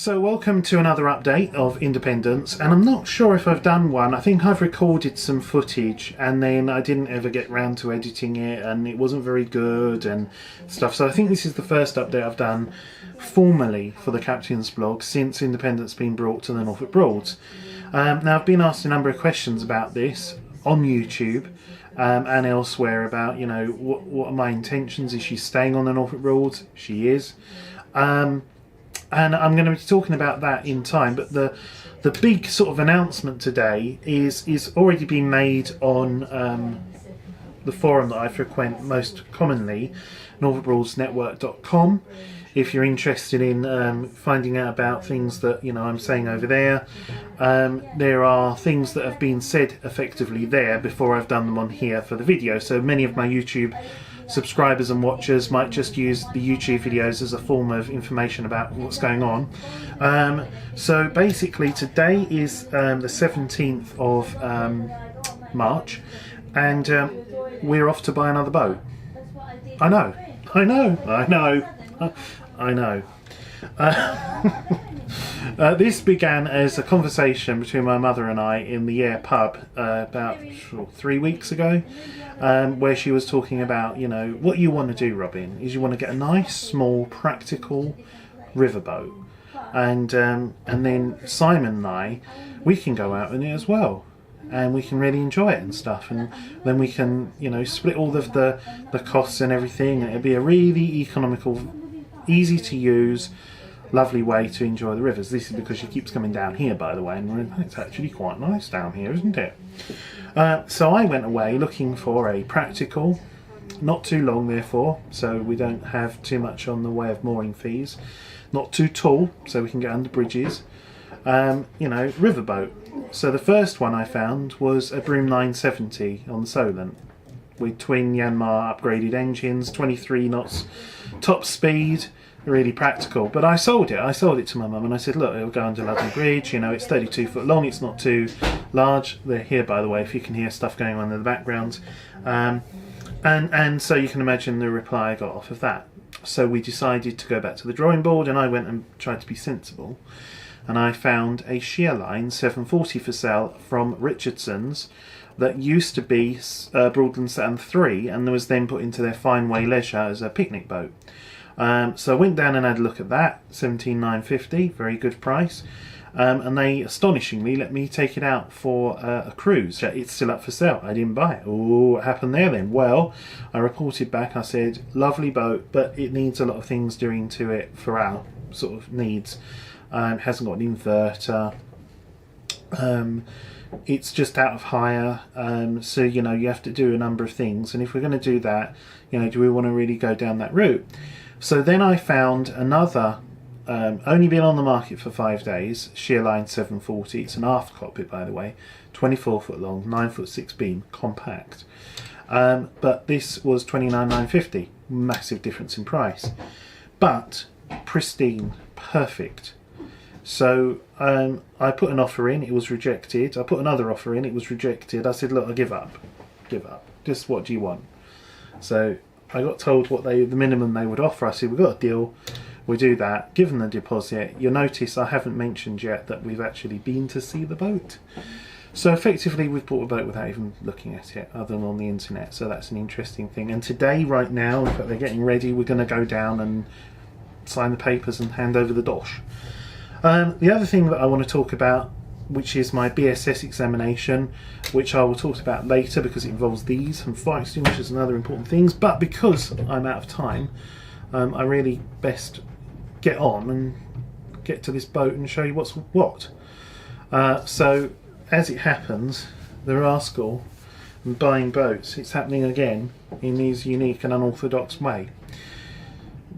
So welcome to another update of Independence, and I'm not sure if I've done one. I think I've recorded some footage and then I didn't ever get round to editing it and it wasn't very good and stuff. So I think this is the first update I've done formally for the Captain's blog since Independence being brought to the Norfolk Broads. Now I've been asked a number of questions about this on YouTube and elsewhere about, you know, what are my intentions? Is she staying on the Norfolk Broads? She is. And I'm going to be talking about that in time, but the big sort of announcement today is already been made on the forum that I frequent most commonly, norfolkbroadsnetwork.com. If you're interested in finding out about things that, you know, I'm saying over there, there are things that have been said effectively there before I've done them on here for the video. So many of my YouTube subscribers and watchers might just use the YouTube videos as a form of information about what's going on. So basically today is the 17th of March, and we're off to buy another boat. I know. This began as a conversation between my mother and I in the Air pub about 3 weeks ago, where she was talking about, you know, what you want to do, Robin, is you want to get a nice, small, practical riverboat, and then Simon and I, we can go out in it as well, and we can really enjoy it and stuff, and then we can, you know, split all of the costs and everything, and it'll be a really economical, easy to use, lovely way to enjoy the rivers. This is because she keeps coming down here, by the way, and it's actually quite nice down here, isn't it? So I went away looking for a practical, not too long therefore, so we don't have too much on the way of mooring fees, not too tall, so we can get under bridges, you know, riverboat. So the first one I found was a Broom 970 on the Solent, with twin Yanmar upgraded engines, 23 knots top speed, really practical. But I sold it to my mum, and I said, look, it'll go under London Bridge, you know, it's 32 foot long, it's not too large. They're here, by the way, if you can hear stuff going on in the background. And so you can imagine the reply I got off of that. So we decided to go back to the drawing board, and I went and tried to be sensible, and I found a Shearline 740 for sale from Richardson's that used to be Broadland Saturn 3, and was then put into their Fineway Leisure as a picnic boat. So I went down and had a look at that, $17,950, very good price, and they astonishingly let me take it out for a cruise. It's still up for sale. I didn't buy it. Oh, what happened there then? Well, I reported back, I said, lovely boat, but it needs a lot of things doing to it for our sort of needs. It hasn't got an inverter. It's just out of hire, so, you know, you have to do a number of things, and if we're going to do that, you know, do we want to really go down that route? So then I found another, only been on the market for 5 days, Shearline 740. It's an aft cockpit, by the way, 24 foot long, 9 foot 6 beam, compact. But this was $29,950, massive difference in price, but pristine, perfect. So I put an offer in, it was rejected. I put another offer in, it was rejected. I said, look, I give up. Just what do you want? So I got told what the minimum they would offer. I said, we've got a deal, we'll do that, give them the deposit. You'll notice I haven't mentioned yet that we've actually been to see the boat. So effectively we've bought a boat without even looking at it, other than on the internet. So that's an interesting thing. And today, right now, in fact they're getting ready, we're going to go down and sign the papers and hand over the dosh. The other thing that I want to talk about, which is my BSS examination, which I will talk about later because it involves these and fire extinguishers and other important things, but because I'm out of time, I really best get on and get to this boat and show you what's what. So as it happens, the rascal and buying boats, it's happening again in his unique and unorthodox way.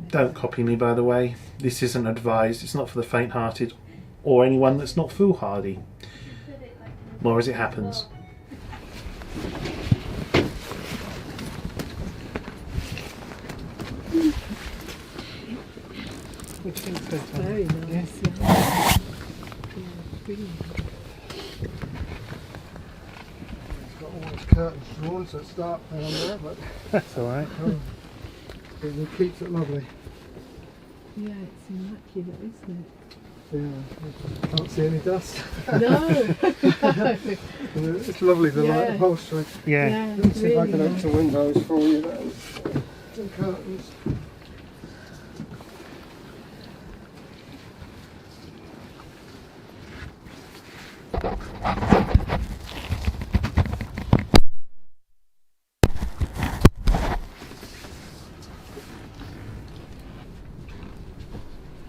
Don't copy me, by the way. This isn't advised. It's not for the faint-hearted or anyone that's not foolhardy. More as it happens. Which thing's good? Very nice. Yeah. It's got all its curtains drawn, so it's dark down there, but That's all right. it keeps it lovely. Yeah, it's immaculate, isn't it? Yeah, can't see any dust. No. It's lovely, the light upholstery. Yeah. Let me see if I can really open the windows for you. Then. Some curtains.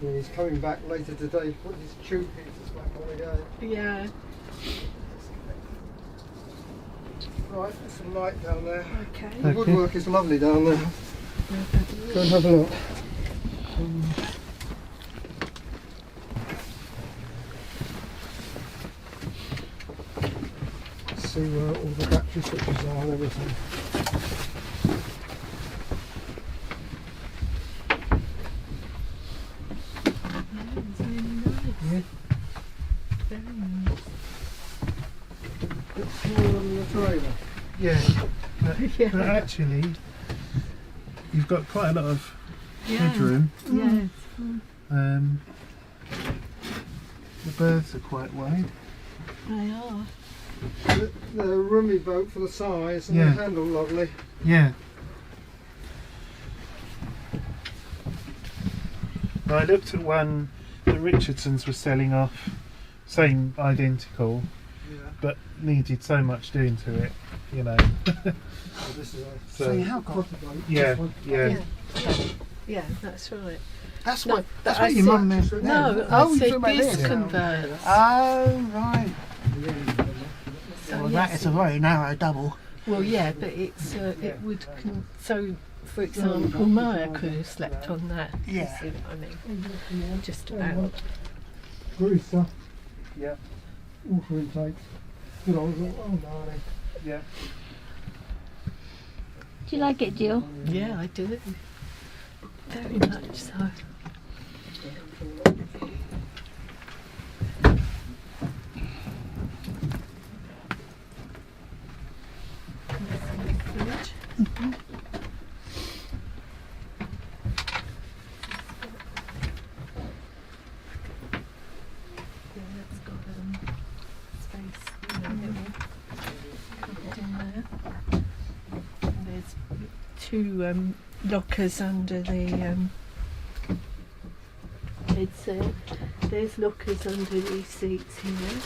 Yeah, he's coming back later today. Put his tube heaters back on again. Yeah. Right, there's some light down there. Okay. The woodwork is lovely down there. Go and have a look. See where all the battery switches are and everything. It's really nice. Yeah. Very nice. Bit smaller than the trailer. Yeah. But, Yeah. but actually, you've got quite a lot of Yeah. headroom. Yes. The berths are quite wide. They are. They're a roomy boat for the size and Yeah. they handle lovely. Yeah. I looked at one that Richardson's was selling off, same identical, Yeah. but needed so much doing to it, you know. So this is a So you have got- quarter boat. Yeah, This one. yeah. Yeah, that's right. That's No, what. but That's I what your said- mum meant. No, Oh, I you said talking about this this? converts. Oh right. So Well, yes, that is a very narrow double. well, yeah, but it's it would so. For example, Maya could have slept on that. You Yeah. see what I mean? Just about. Greaser. Yeah. Water intake. Good old, oh darling. Yeah. Do you like it, Jill? Yeah, I do. Very much so. Two lockers under the it's there's lockers under these seats here.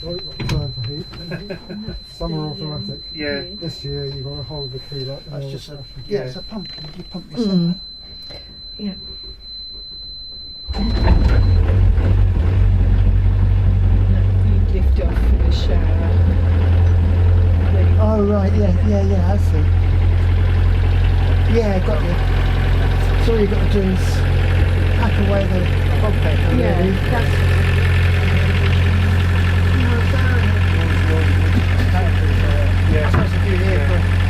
Right, not time for heat. Some are automatic. Yeah. This year you've got to hold the key like That's the just a. old-fashioned. Yeah, it's a pump. You pump yourself. Mm. Yeah. You lift off for the shower. Oh right. Yeah. I see. Yeah, got you. So all you've got to do is pack away the bobcat. Yeah, Really. that's Yeah. Supposed to be here for.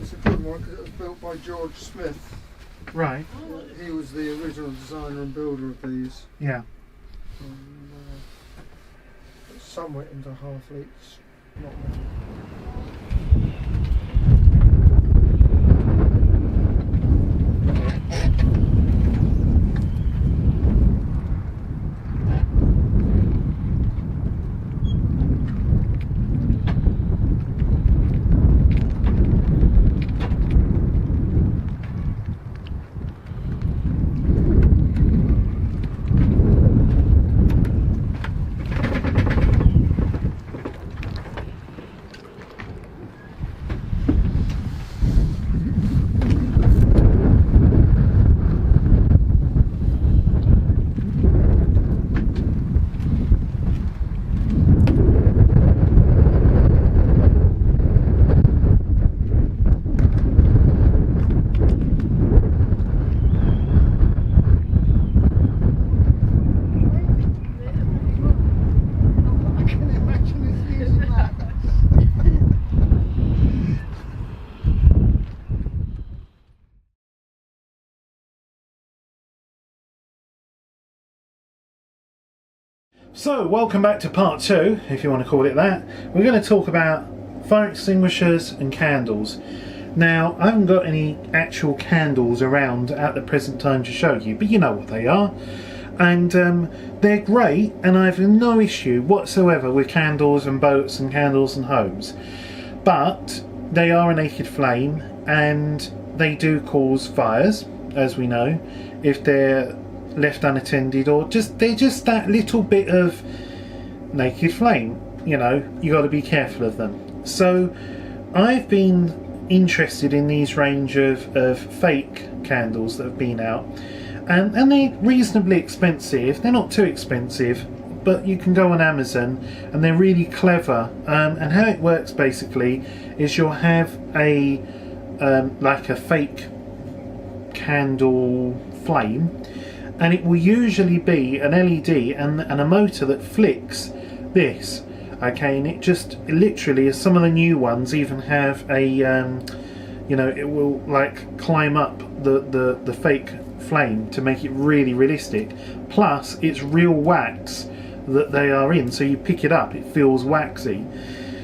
It's a good one because it was built by George Smith. Right. He was the original designer and builder of these. Yeah. Some went into Halfleet's So, welcome back to part 2, if you want to call it that. We're going to talk about fire extinguishers and candles. Now, I haven't got any actual candles around at the present time to show you, but you know what they are. And they're great, and I have no issue whatsoever with candles and boats and candles and homes. But they are a naked flame, and they do cause fires, as we know, if they're left unattended, or they're just that little bit of naked flame. You know, you got to be careful of them. So I've been interested in these range of fake candles that have been out, and they're reasonably expensive. They're not too expensive, but you can go on Amazon and they're really clever. And how it works basically is you'll have a like a fake candle flame, and it will usually be an LED and a motor that flicks this. Okay, and it just literally, as some of the new ones even have a you know, it will like climb up the fake flame to make it really realistic. Plus it's real wax that they are in, so you pick it up, it feels waxy.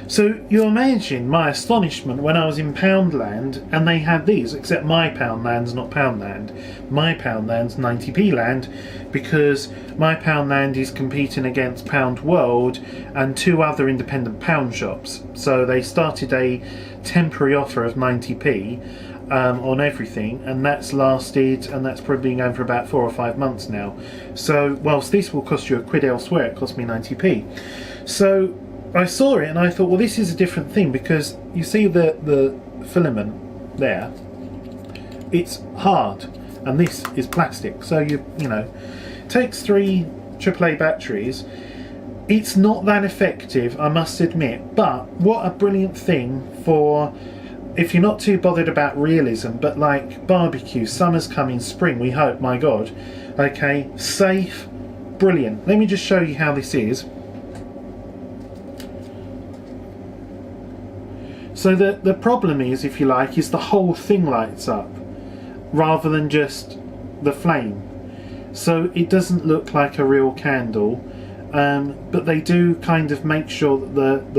So you imagine my astonishment when I was in Poundland and they had these, except my Poundland's not Poundland. My Poundland's 90p land, because my Poundland is competing against Pound World and 2 other independent pound shops. So they started a temporary offer of 90p on everything, and that's lasted, and that's probably been going for about 4 or 5 months now. So whilst this will cost you a quid elsewhere, it cost me 90p. So I saw it and I thought, well, this is a different thing, because you see the filament there, it's hard, and this is plastic. So you know, it takes 3 AAA batteries. It's not that effective, I must admit, but what a brilliant thing for if you're not too bothered about realism, but like barbecue, summer's coming, spring, we hope, my God. Okay, safe, brilliant. Let me just show you how this is. So the problem is, if you like, is the whole thing lights up rather than just the flame. So it doesn't look like a real candle, but they do kind of make sure that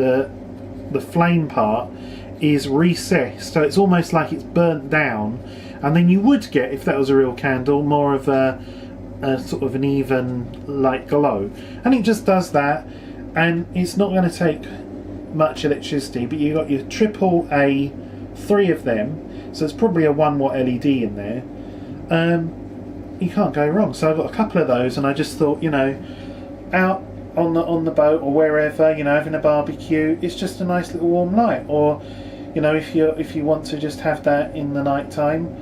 the flame part is recessed, so it's almost like it's burnt down, and then you would get, if that was a real candle, more of a sort of an even light glow. And it just does that, and it's not going to take much electricity, but you've got your AAA, 3 of them, so it's probably a 1 watt LED in there. You can't go wrong. So I've got a couple of those, and I just thought, you know, out on the boat or wherever, you know, having a barbecue, it's just a nice little warm light. Or, you know, if you want to just have that in the night time,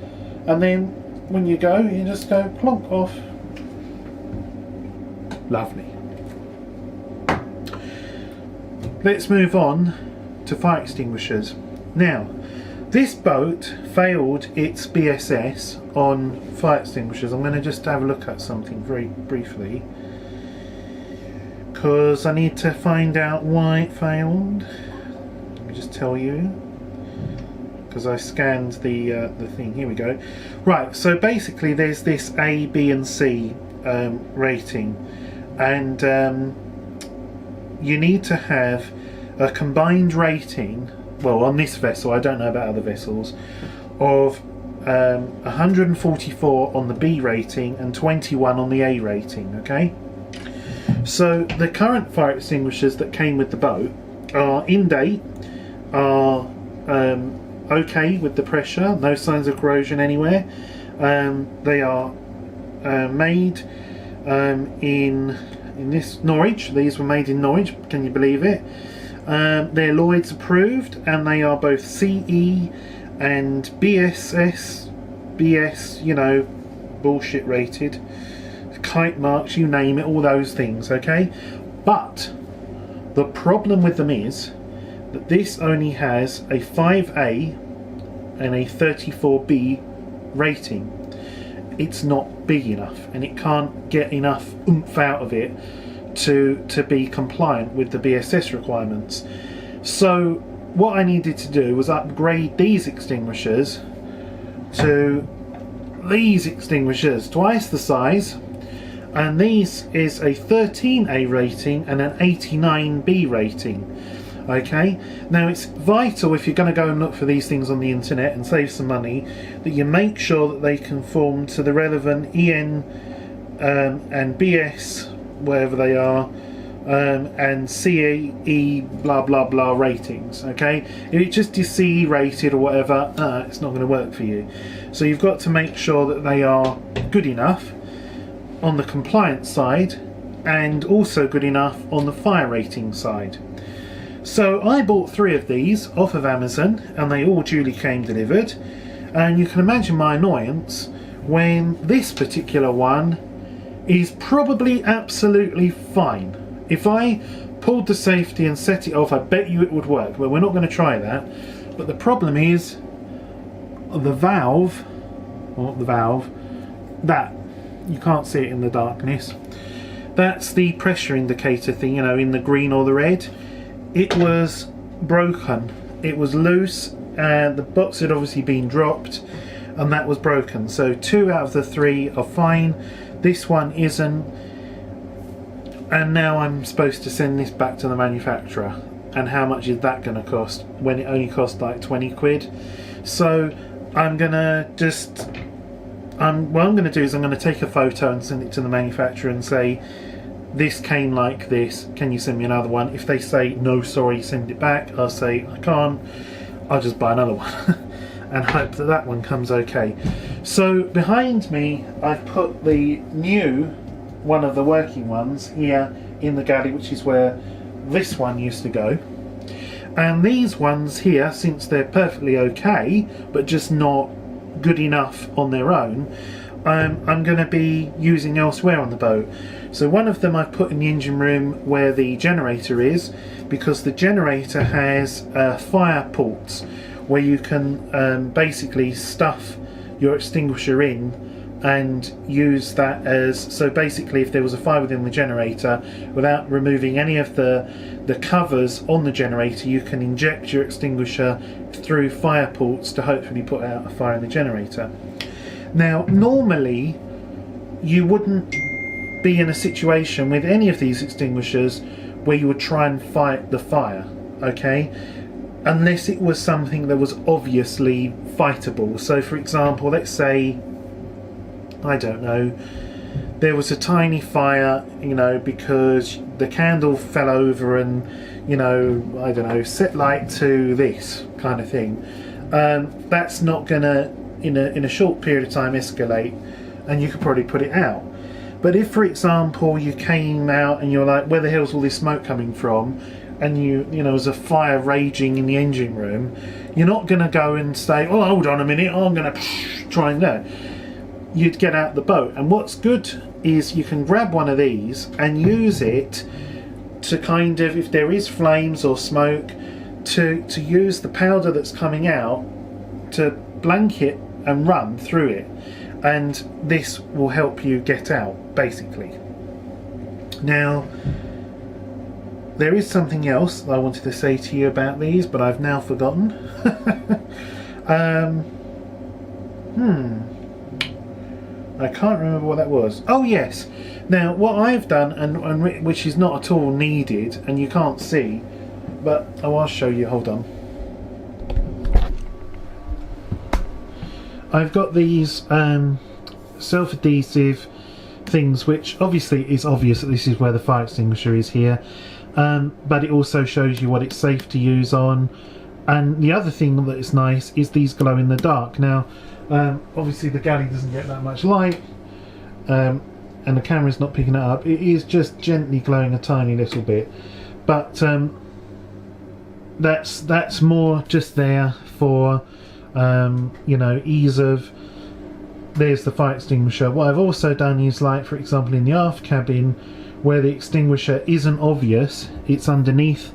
and then when you go, you just go plonk off. Lovely. Let's move on to fire extinguishers. Now, this boat failed its BSS on fire extinguishers. I'm going to just have a look at something very briefly, because I need to find out why it failed. Let me just tell you, because I scanned the thing. Here we go. Right, so basically there's this A, B and C rating, and you need to have a combined rating, well, on this vessel, I don't know about other vessels, of 144 on the B rating and 21 on the A rating, okay? So the current fire extinguishers that came with the boat are in date, are okay with the pressure, no signs of corrosion anywhere. They are made in this Norwich. These were made in Norwich, can you believe it? They're Lloyd's approved, and they are both CE and BS, you know, bullshit rated, kite marks, you name it, all those things, okay? But the problem with them is that this only has a 5A and a 34B rating. It's not big enough, and it can't get enough oomph out of it to be compliant with the BSS requirements. So what I needed to do was upgrade these extinguishers to these extinguishers, twice the size, and these is a 13A rating and an 89B rating. Okay, now it's vital, if you're going to go and look for these things on the internet and save some money, that you make sure that they conform to the relevant EN and BS, wherever they are, and CE blah blah blah ratings. Okay, if it's just your CE rated or whatever, it's not going to work for you. So you've got to make sure that they are good enough on the compliance side and also good enough on the fire rating side. So I bought 3 of these off of Amazon, and they all duly came delivered, and you can imagine my annoyance when this particular one is probably absolutely fine. If I pulled the safety and set it off, I bet you it would work, but we're not going to try that. But the problem is the valve, that you can't see it in the darkness, that's the pressure indicator thing, you know, in the green or the red. It was broken, it was loose, and the box had obviously been dropped, and that was broken. So 2 out of the 3 are fine, this one isn't, and now I'm supposed to send this back to the manufacturer. And how much is that going to cost when it only cost like 20 quid? So I'm gonna just, what I'm going to do is I'm going to take a photo and send it to the manufacturer and say, this came like this, can you send me another one? If they say no, sorry, send it back, I'll say I can't, I'll just buy another one and hope that that one comes okay. So behind me I've put the new one of the working ones here in the galley, which is where this one used to go, and these ones here, since they're perfectly okay but just not good enough on their own, I'm going to be using elsewhere on the boat. So one of them I've put in the engine room where the generator is, because the generator has fire ports where you can basically stuff your extinguisher in and use that as, so basically if there was a fire within the generator, without removing any of the covers on the generator, you can inject your extinguisher through fire ports to hopefully put out a fire in the generator. Now normally you wouldn't be in a situation with any of these extinguishers where you would try and fight the fire, okay, unless it was something that was obviously fightable. So for example, let's say, I don't know, there was a tiny fire, you know, because the candle fell over and, you know, I don't know, set light to this kind of thing. That's not gonna in a short period of time escalate, and you could probably put it out. But if, for example, you came out and you're like, where the hell's all this smoke coming from, and you know there's a fire raging in the engine room, you're not going to go and say, oh, hold on a minute, I'm going to try and go. You'd get out the boat. And what's good is you can grab one of these and use it to kind of, if there is flames or smoke, to use the powder that's coming out to blanket and run through it. And this will help you get out, basically. Now, there is something else I wanted to say to you about these, but I've now forgotten. I can't remember what that was. Oh yes. Now, what I've done, and which is not at all needed, and you can't see, but I'll show you. Hold on. I've got these self-adhesive things, which obviously is obvious that this is where the fire extinguisher is here, but it also shows you what it's safe to use on. And the other thing that is nice is these glow in the dark. Now obviously the galley doesn't get that much light, and the camera's not picking it up. It is just gently glowing a tiny little bit, but that's more just there for you know, ease of. There's the fire extinguisher. What I've also done is, like for example in the aft cabin where the extinguisher isn't obvious, it's underneath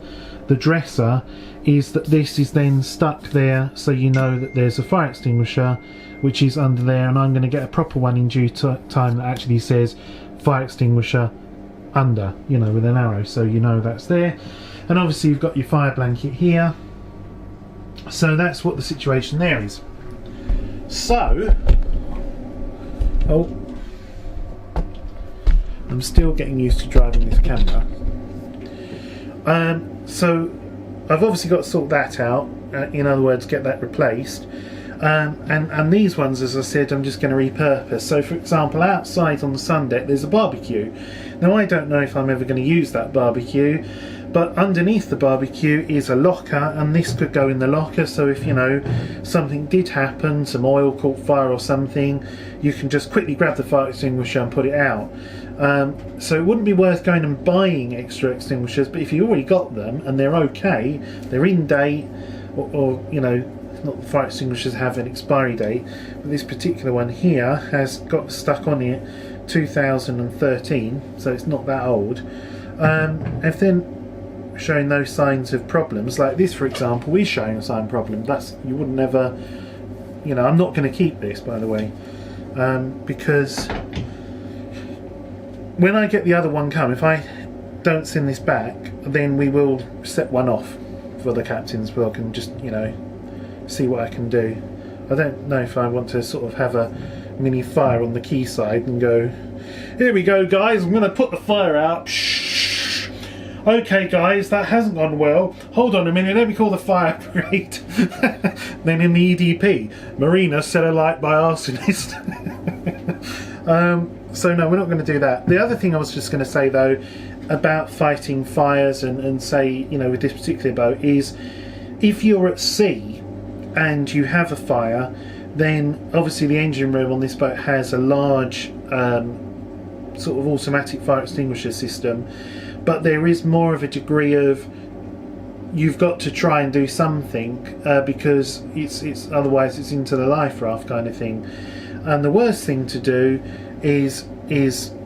the dresser, is that this is then stuck there so you know that there's a fire extinguisher which is under there, and I'm going to get a proper one in due time that actually says fire extinguisher under, you know, with an arrow, so you know that's there. And obviously you've got your fire blanket here, so that's what the situation there is. So I'm still getting used to driving this camera. So I've obviously got to sort that out, in other words get that replaced, and these ones, as I said, I'm just going to repurpose. So for example, outside on the sun deck there's a barbecue. Now I don't know if I'm ever going to use that barbecue, but underneath the barbecue is a locker, and this could go in the locker, so if, you know, something did happen, some oil caught fire or something, you can just quickly grab the fire extinguisher and put it out. So it wouldn't be worth going and buying extra extinguishers, but if you already got them and they're okay, they're in date, or you know, not the fire extinguishers have an expiry date, but this particular one here has got stuck on it 2013, so it's not that old. If then showing no signs of problems, like this for example is showing a sign of problem, that's, you wouldn't ever, you know, I'm not going to keep this, by the way, because when I get the other one come, if I don't send this back, then we will set one off for the captains, but I can just, you know, see what I can do. I don't know if I want to sort of have a mini fire on the quayside and go, here we go guys, I'm going to put the fire out. Shh. Okay guys, that hasn't gone well. Hold on a minute, let me call the fire brigade. Then in the EDP, Marina set alight by arsonist. So no, we're not going to do that. The other thing I was just going to say though about fighting fires and say, you know, with this particular boat is, if you're at sea and you have a fire, then obviously the engine room on this boat has a large sort of automatic fire extinguisher system, but there is more of a degree of, you've got to try and do something because it's otherwise it's into the life raft kind of thing. And the worst thing to do is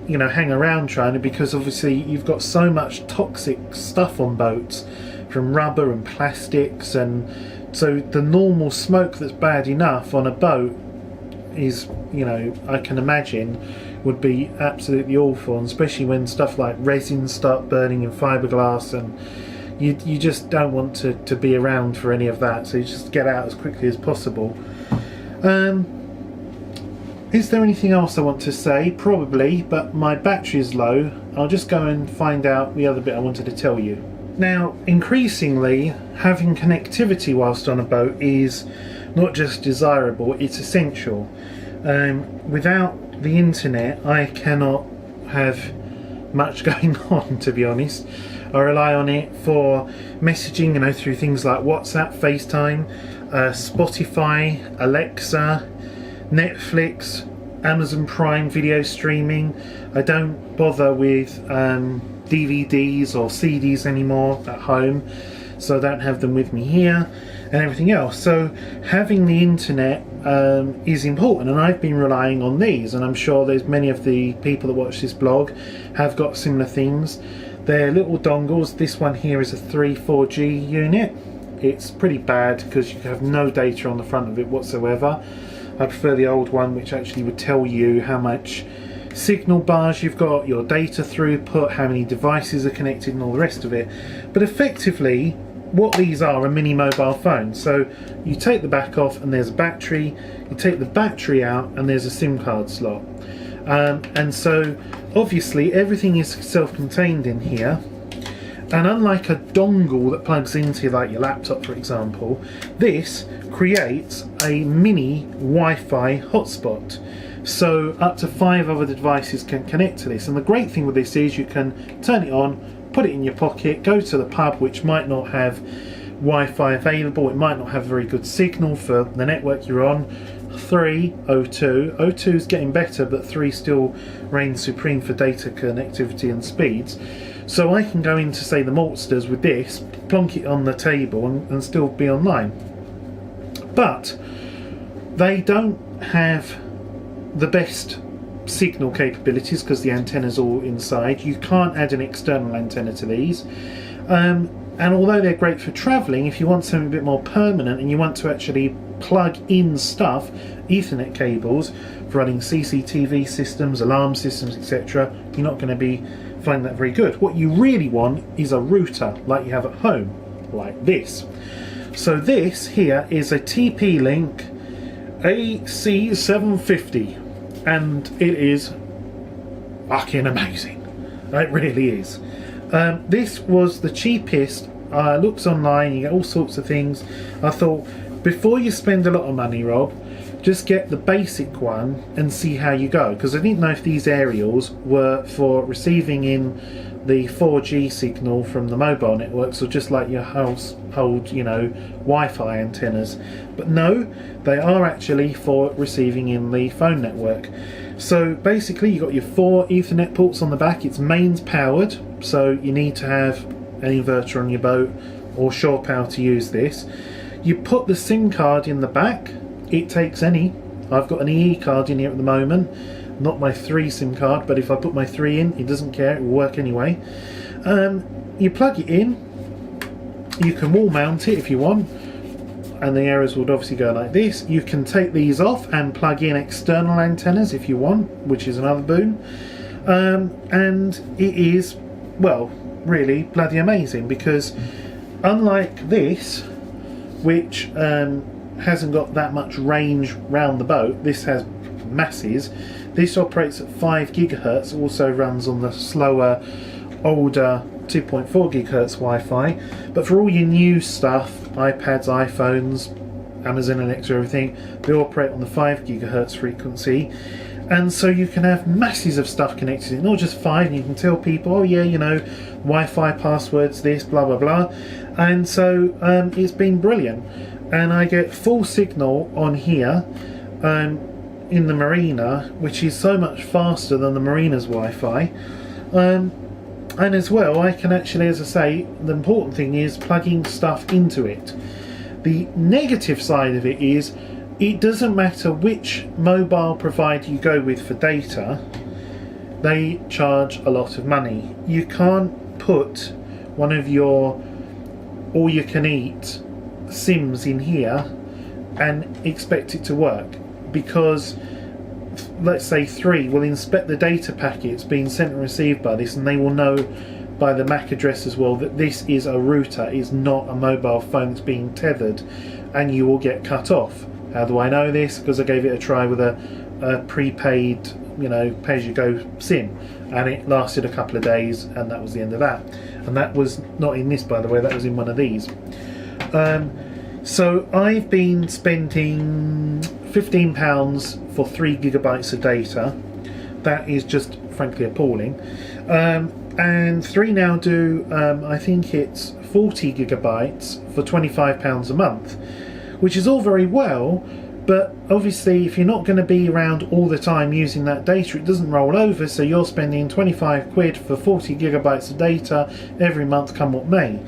you know, hang around trying to, because obviously you've got so much toxic stuff on boats from rubber and plastics, and so the normal smoke that's bad enough on a boat is, you know, I can imagine would be absolutely awful, and especially when stuff like resins start burning in fiberglass, and you just don't want to be around for any of that, so you just get out as quickly as possible. Is there anything else I want to say? Probably, but my battery is low. I'll just go and find out the other bit I wanted to tell you. Now, increasingly, having connectivity whilst on a boat is not just desirable, it's essential. Without the internet, I cannot have much going on, to be honest. I rely on it for messaging, you know, through things like WhatsApp, FaceTime, Spotify, Alexa, Netflix, Amazon Prime video streaming. I don't bother with DVDs or CDs anymore at home, so I don't have them with me here, and everything else. So having the internet is important, and I've been relying on these, and I'm sure there's many of the people that watch this blog have got similar things. They're little dongles. This one here is a 4G unit. It's pretty bad because you have no data on the front of it whatsoever. I prefer the old one, which actually would tell you how much signal bars you've got, your data throughput, how many devices are connected, and all the rest of it. But effectively, what these are mini mobile phones. So you take the back off and there's a battery, you take the battery out and there's a SIM card slot. And so obviously everything is self-contained in here. And unlike a dongle that plugs into like your laptop, for example, this creates a mini Wi-Fi hotspot. So up to 5 other devices can connect to this. And the great thing with this is you can turn it on, put it in your pocket, go to the pub, which might not have Wi-Fi available, it might not have very good signal for the network you're on. 3, O2. O2 is getting better, but 3 still reigns supreme for data connectivity and speeds. So I can go into, say, the maltsters with this, plonk it on the table and still be online. But they don't have the best signal capabilities because the antenna's all inside. You can't add an external antenna to these. And although they're great for travelling, if you want something a bit more permanent and you want to actually plug in stuff, Ethernet cables for running CCTV systems, alarm systems, etc., you're not going to be finding that very good. What you really want is a router like you have at home, like this. So this here is a TP-Link AC750, and it is fucking amazing. It really is. This was the cheapest. Looks online, you get all sorts of things. I thought, before you spend a lot of money, Rob, just get the basic one and see how you go, because I didn't know if these aerials were for receiving in the 4G signal from the mobile networks or just like your household, you know, Wi-Fi antennas. But no, they are actually for receiving in the phone network. So basically you've got your 4 Ethernet ports on the back. It's mains powered, so you need to have an inverter on your boat or shore power to use this. You put the SIM card in the back. It takes any. I've got an EE card in here at the moment, not my 3 SIM card, but if I put my 3 in, it doesn't care, it will work anyway. You plug it in. You can wall mount it if you want, and the arrows would obviously go like this. You can take these off and plug in external antennas if you want, which is another boon. And it is, well, really bloody amazing, because unlike this, which hasn't got that much range round the boat, this has masses. This operates at 5 gigahertz, also runs on the slower, older 2.4 gigahertz Wi-Fi. But for all your new stuff, iPads, iPhones, Amazon Alexa, everything, they operate on the 5 gigahertz frequency. And so you can have masses of stuff connected to it, not just 5, and you can tell people, oh yeah, you know, Wi-Fi passwords, this, blah, blah, blah. And so it's been brilliant. And I get full signal on here in the marina, which is so much faster than the marina's Wi-Fi. And as well, I can actually, as I say, the important thing is plugging stuff into it. The negative side of it is, it doesn't matter which mobile provider you go with for data, they charge a lot of money. You can't put one of your all-you-can-eat SIMs in here and expect it to work, because let's say 3 will inspect the data packets being sent and received by this, and they will know by the MAC address as well that this is a router, is not a mobile phone that's being tethered, and you will get cut off. How do I know this? Because I gave it a try with a prepaid, you know, pay-as-you-go SIM, and it lasted a couple of days, and that was the end of that. And that was not in this, by the way, that was in one of these. So I've been spending £15 for 3 gigabytes of data. That is just frankly appalling. And 3 now do, I think it's 40 gigabytes for £25 a month, which is all very well, but obviously if you're not going to be around all the time using that data, it doesn't roll over, so you're spending 25 quid for 40 gigabytes of data every month, come what may.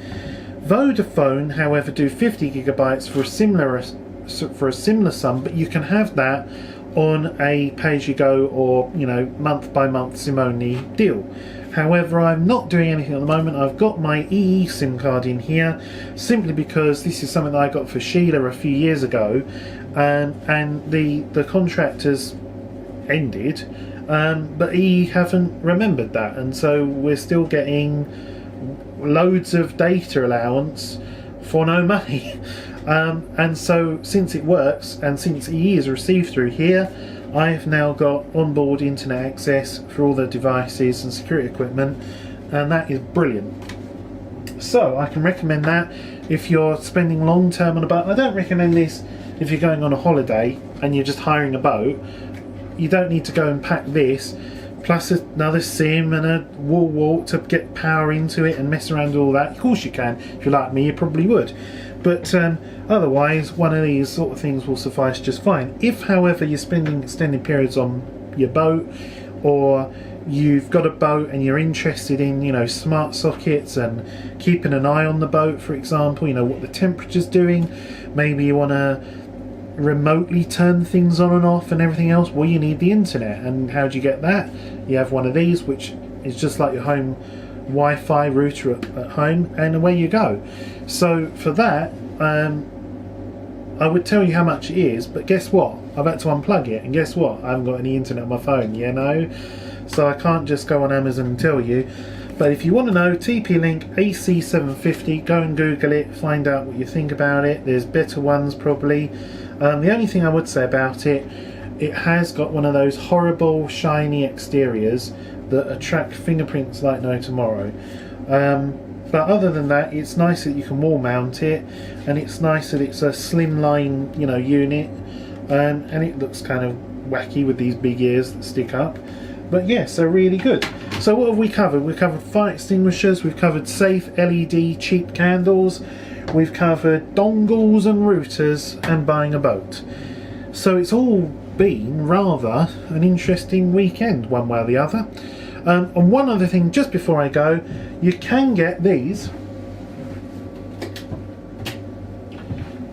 Vodafone, however, do 50 gigabytes for a similar sum, but you can have that on a pay-as-you-go or, you know, month-by-month SIM-only deal. However, I'm not doing anything at the moment. I've got my EE SIM card in here simply because this is something that I got for Sheila a few years ago, and the contract has ended, but EE haven't remembered that, and so we're still getting loads of data allowance for no money. And so since it works, and since EE is received through here, I've now got onboard internet access for all the devices and security equipment, and that is brilliant. So I can recommend that if you're spending long term on a boat. I don't recommend this if you're going on a holiday and you're just hiring a boat. You don't need to go and pack this plus another sim and a wall to get power into it and mess around with all that. Of course you can. If you're like me, you probably would. But otherwise, one of these sort of things will suffice just fine. If, however, you're spending extended periods on your boat, or you've got a boat and you're interested in, you know, smart sockets and keeping an eye on the boat, for example, you know, what the temperature's doing, maybe you want to remotely turn things on and off and everything else, well, you need the internet. And how do you get that? You have one of these, which is just like your home Wi-Fi router at home, and away you go. So for that, I would tell you how much it is, but guess what? I've had to unplug it, and guess what? I haven't got any internet on my phone, you know? So I can't just go on Amazon and tell you. But if you want to know, TP-Link AC750, go and Google it, find out what you think about it. There's better ones probably. The only thing I would say about it, it has got one of those horrible shiny exteriors that attract fingerprints like no tomorrow. But other than that, it's nice that you can wall mount it, and it's nice that it's a slimline, you know, unit, and it looks kind of wacky with these big ears that stick up. But yeah, so really good. So what have we covered? We've covered fire extinguishers, we've covered safe LED cheap candles, we've covered dongles and routers, and buying a boat. So it's all been rather an interesting weekend, one way or the other. And one other thing, just before I go, you can get these.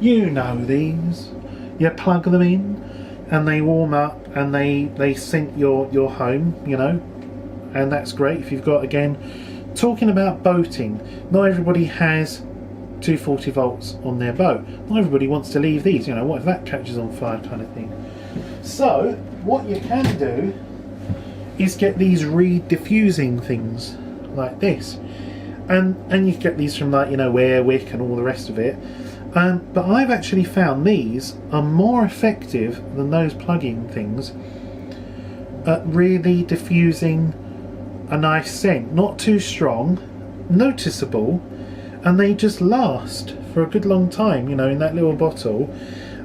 You know these. You plug them in, and they warm up, and they scent your home, you know, and that's great if you've got, again, talking about boating, not everybody has 240 volts on their boat. Not everybody wants to leave these, you know, what if that catches on fire kind of thing. So what you can do is get these reed diffusing things like this, and you can get these from, like, you know, Airwick and all the rest of it. But I've actually found these are more effective than those plug-in things at really diffusing a nice scent. Not too strong, noticeable, and they just last for a good long time, you know, in that little bottle.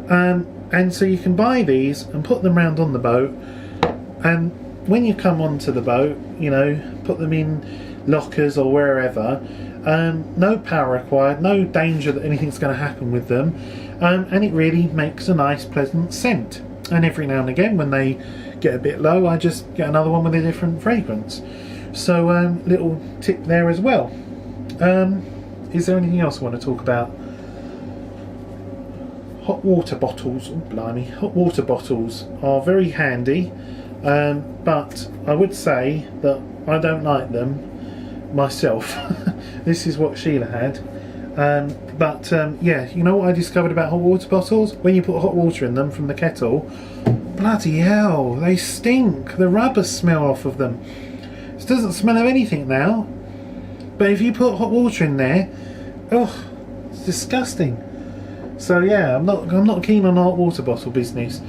And so you can buy these and put them round on the boat, and when you come onto the boat, you know, put them in lockers or wherever. No power required, no danger that anything's going to happen with them, and it really makes a nice pleasant scent. And every now and again when they get a bit low, I just get another one with a different fragrance. So little tip there as well. Is there anything else I want to talk about? Hot water bottles, oh blimey, hot water bottles are very handy, but I would say that I don't like them myself. This is what Sheila had, yeah, you know what I discovered about hot water bottles? When you put hot water in them from the kettle, bloody hell, they stink. The rubber smell off of them. It doesn't smell of anything now, but if you put hot water in there, oh, it's disgusting. So yeah, I'm not keen on hot water bottle business.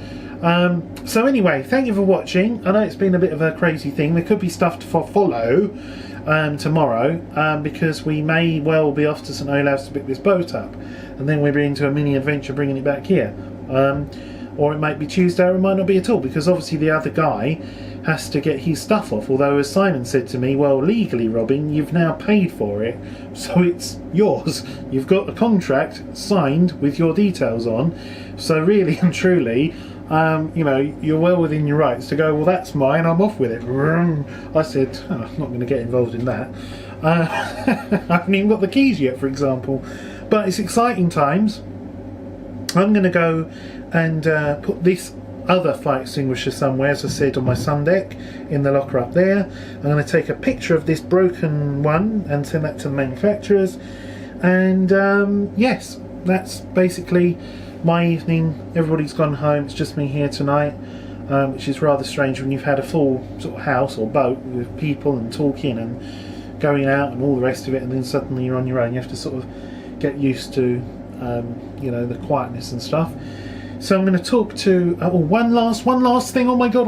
So anyway, thank you for watching. I know it's been a bit of a crazy thing. There could be stuff to follow tomorrow, because we may well be off to St Olave's to pick this boat up, and then we'll be into a mini adventure bringing it back here. Or it might be Tuesday, or it might not be at all, because obviously the other guy has to get his stuff off, although as Simon said to me, well, legally, Robin, you've now paid for it, so it's yours. You've got a contract signed with your details on, so really and truly, you know, you're well within your rights to go, well, that's mine, I'm off with it. I said, oh, I'm not going to get involved in that. I haven't even got the keys yet, for example. But it's exciting times. I'm going to go and put this other fire extinguisher somewhere, as I said, on my sun deck in the locker up there. I'm going to take a picture of this broken one and send that to the manufacturers. And yes, that's basically my evening. Everybody's gone home, it's just me here tonight, which is rather strange when you've had a full sort of house or boat with people and talking and going out and all the rest of it, and then suddenly you're on your own. You have to sort of get used to you know, the quietness and stuff. So I'm going to talk to one last thing. Oh my god,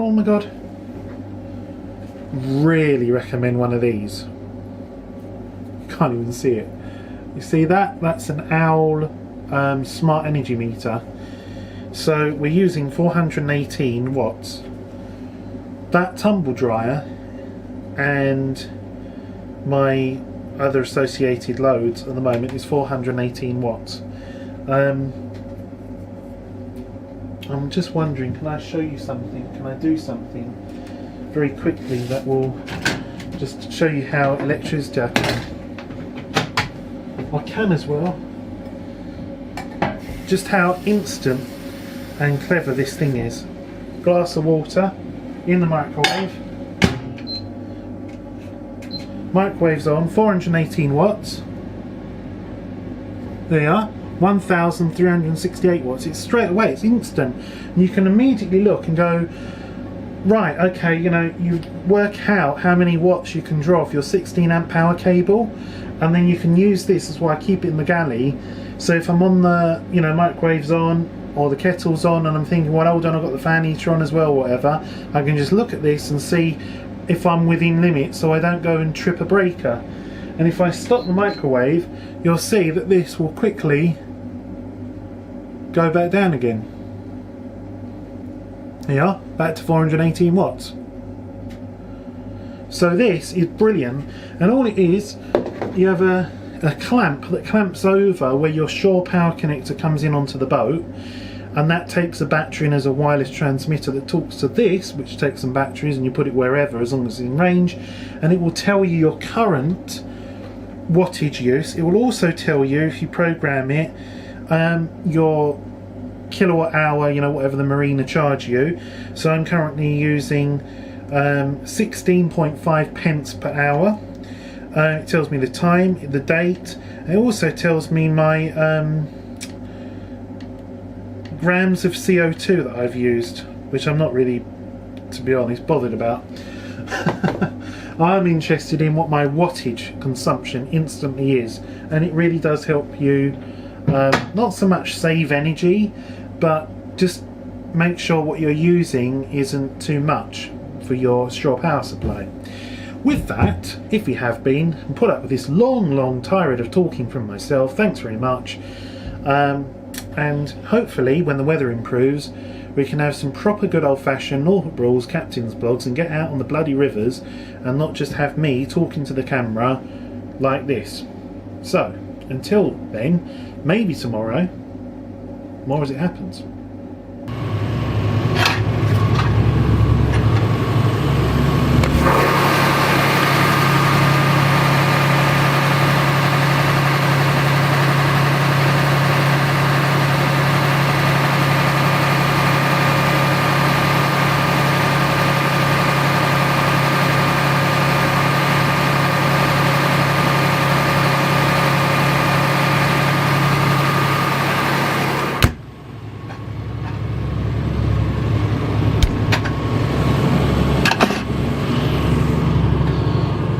really recommend one of these. can't even see it. You see that? That's an OWL smart energy meter. So we're using 418 watts. That tumble dryer and my other associated loads at the moment is 418 watts. I'm just wondering, can I show you something? Can I do something very quickly that will just show you how electricity I can as well. Just how instant and clever this thing is. Glass of water in the microwave. Microwave's on, 418 watts. There you are, 1368 watts. It's straight away, it's instant. And you can immediately look and go, right, okay, you know, you work out how many watts you can draw off your 16 amp power cable, and then you can use this, as why I keep it in the galley. So if I'm on the, you know, microwave's on or the kettle's on and I'm thinking, well, hold on, I've got the fan heater on as well, whatever, I can just look at this and see if I'm within limits so I don't go and trip a breaker. And if I stop the microwave, you'll see that this will quickly go back down again. There you are, back to 418 watts. So this is brilliant, and all it is, you have a clamp that clamps over where your shore power connector comes in onto the boat, and that takes a battery in as a wireless transmitter that talks to this, which takes some batteries, and you put it wherever as long as it's in range, and it will tell you your current wattage use. It will also tell you, if you program it, your kilowatt hour, you know, whatever the marina charge you. So I'm currently using 16.5 pence per hour. It tells me the time, the date. It also tells me my grams of CO2 that I've used, which I'm not really, to be honest, bothered about. I'm interested in what my wattage consumption instantly is, and it really does help you not so much save energy, but just make sure what you're using isn't too much for your shore power supply. With that, if you have been, and put up with this long tirade of talking from myself, thanks very much. And hopefully, when the weather improves, we can have some proper good old-fashioned Norfolk Broads captain's blogs and get out on the bloody rivers and not just have me talking to the camera like this. So, until then, maybe tomorrow, more as it happens.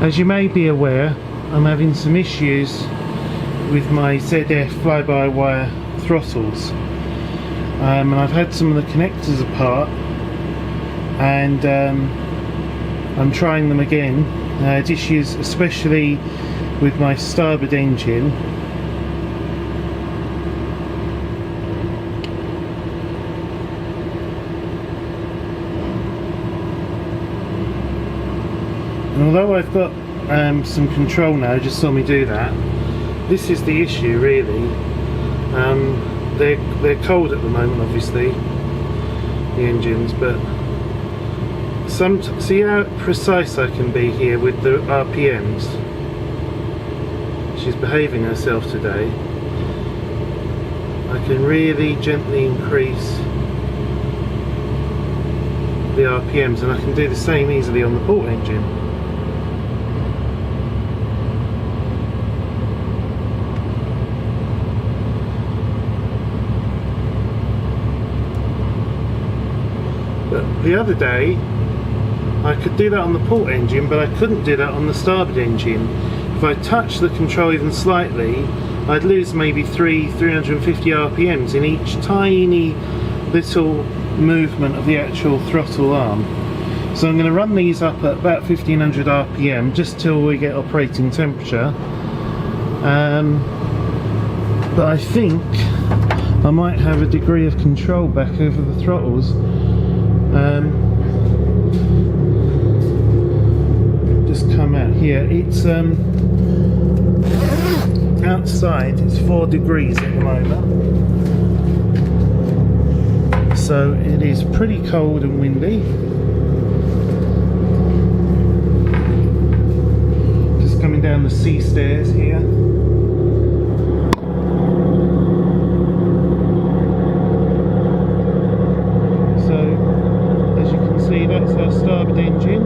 As you may be aware, I'm having some issues with my ZF fly-by-wire throttles, and I've had some of the connectors apart, and I'm trying them again. I had issues especially with my starboard engine. And although I've got some control now, just saw me do that, this is the issue really. They're cold at the moment, obviously, the engines, but see how precise I can be here with the RPMs. She's behaving herself today. I can really gently increase the RPMs, and I can do the same easily on the port engine. The other day I could do that on the port engine, but I couldn't do that on the starboard engine. If I touched the control even slightly, I'd lose maybe 350 RPMs in each tiny little movement of the actual throttle arm. So I'm going to run these up at about 1500 RPM just till we get operating temperature, But I think I might have a degree of control back over the throttles. Just come out here. It's outside, it's 4 degrees at the moment, so it is pretty cold and windy. Just coming down the sea stairs here. So as you can see, that's our starboard engine.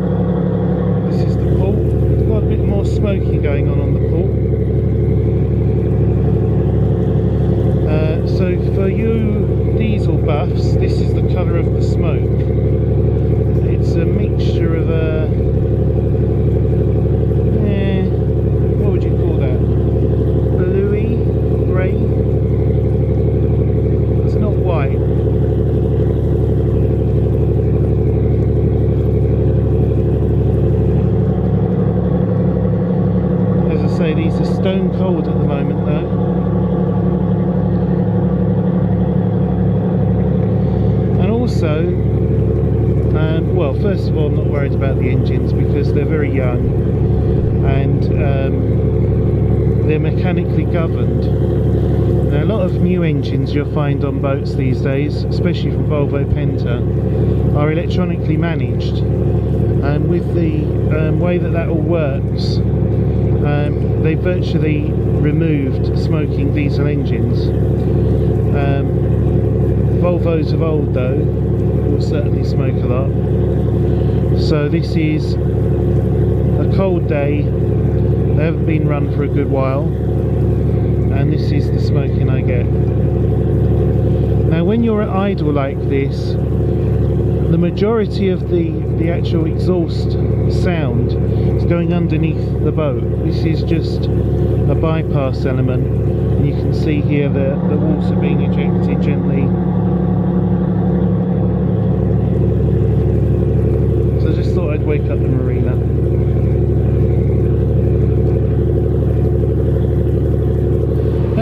This is the port. We've got a bit more smoky going on the port. So for you diesel buffs, this is the colour of the smoke. It's a mixture of what would you call that? Bluey, grey? It's not white. As I say, these are stone cold at the moment though. Also, well, first of all, I'm not worried about the engines because they're very young and they're mechanically governed. Now, a lot of new engines you'll find on boats these days, especially from Volvo Penta, are electronically managed, and with the way that all works, they virtually removed smoking diesel engines. Volvos of old though will certainly smoke a lot. So this is a cold day, they haven't been run for a good while, and this is the smoking I get. Now when you're at idle like this, the majority of the actual exhaust sound is going underneath the boat. This is just a bypass element, and you can see here the water being ejected gently. Thought I'd wake up the marina.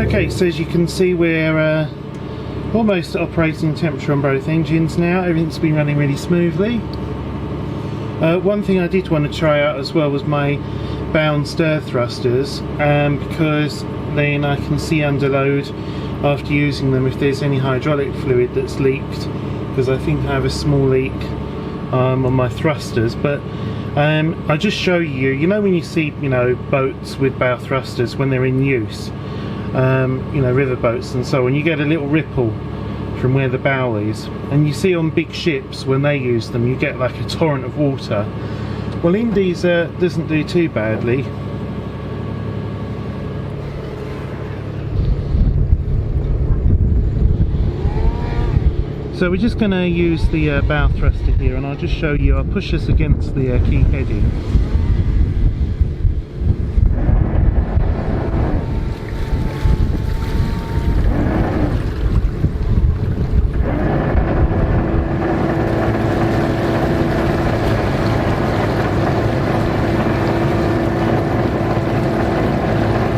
Okay, so as you can see, we're almost at operating temperature on both engines now. Everything's been running really smoothly. One thing I did want to try out as well was my bow and stir thrusters, because then I can see under load after using them if there's any hydraulic fluid that's leaked, because I think I have a small leak on my thrusters. But I'll just show you, you know when you see, you know, boats with bow thrusters when they're in use, you know, river boats and so on, you get a little ripple from where the bow is, and you see on big ships when they use them you get like a torrent of water. Well, in these doesn't do too badly. So we're just going to use the bow thruster here, and I'll just show you. I'll push this against the key heading.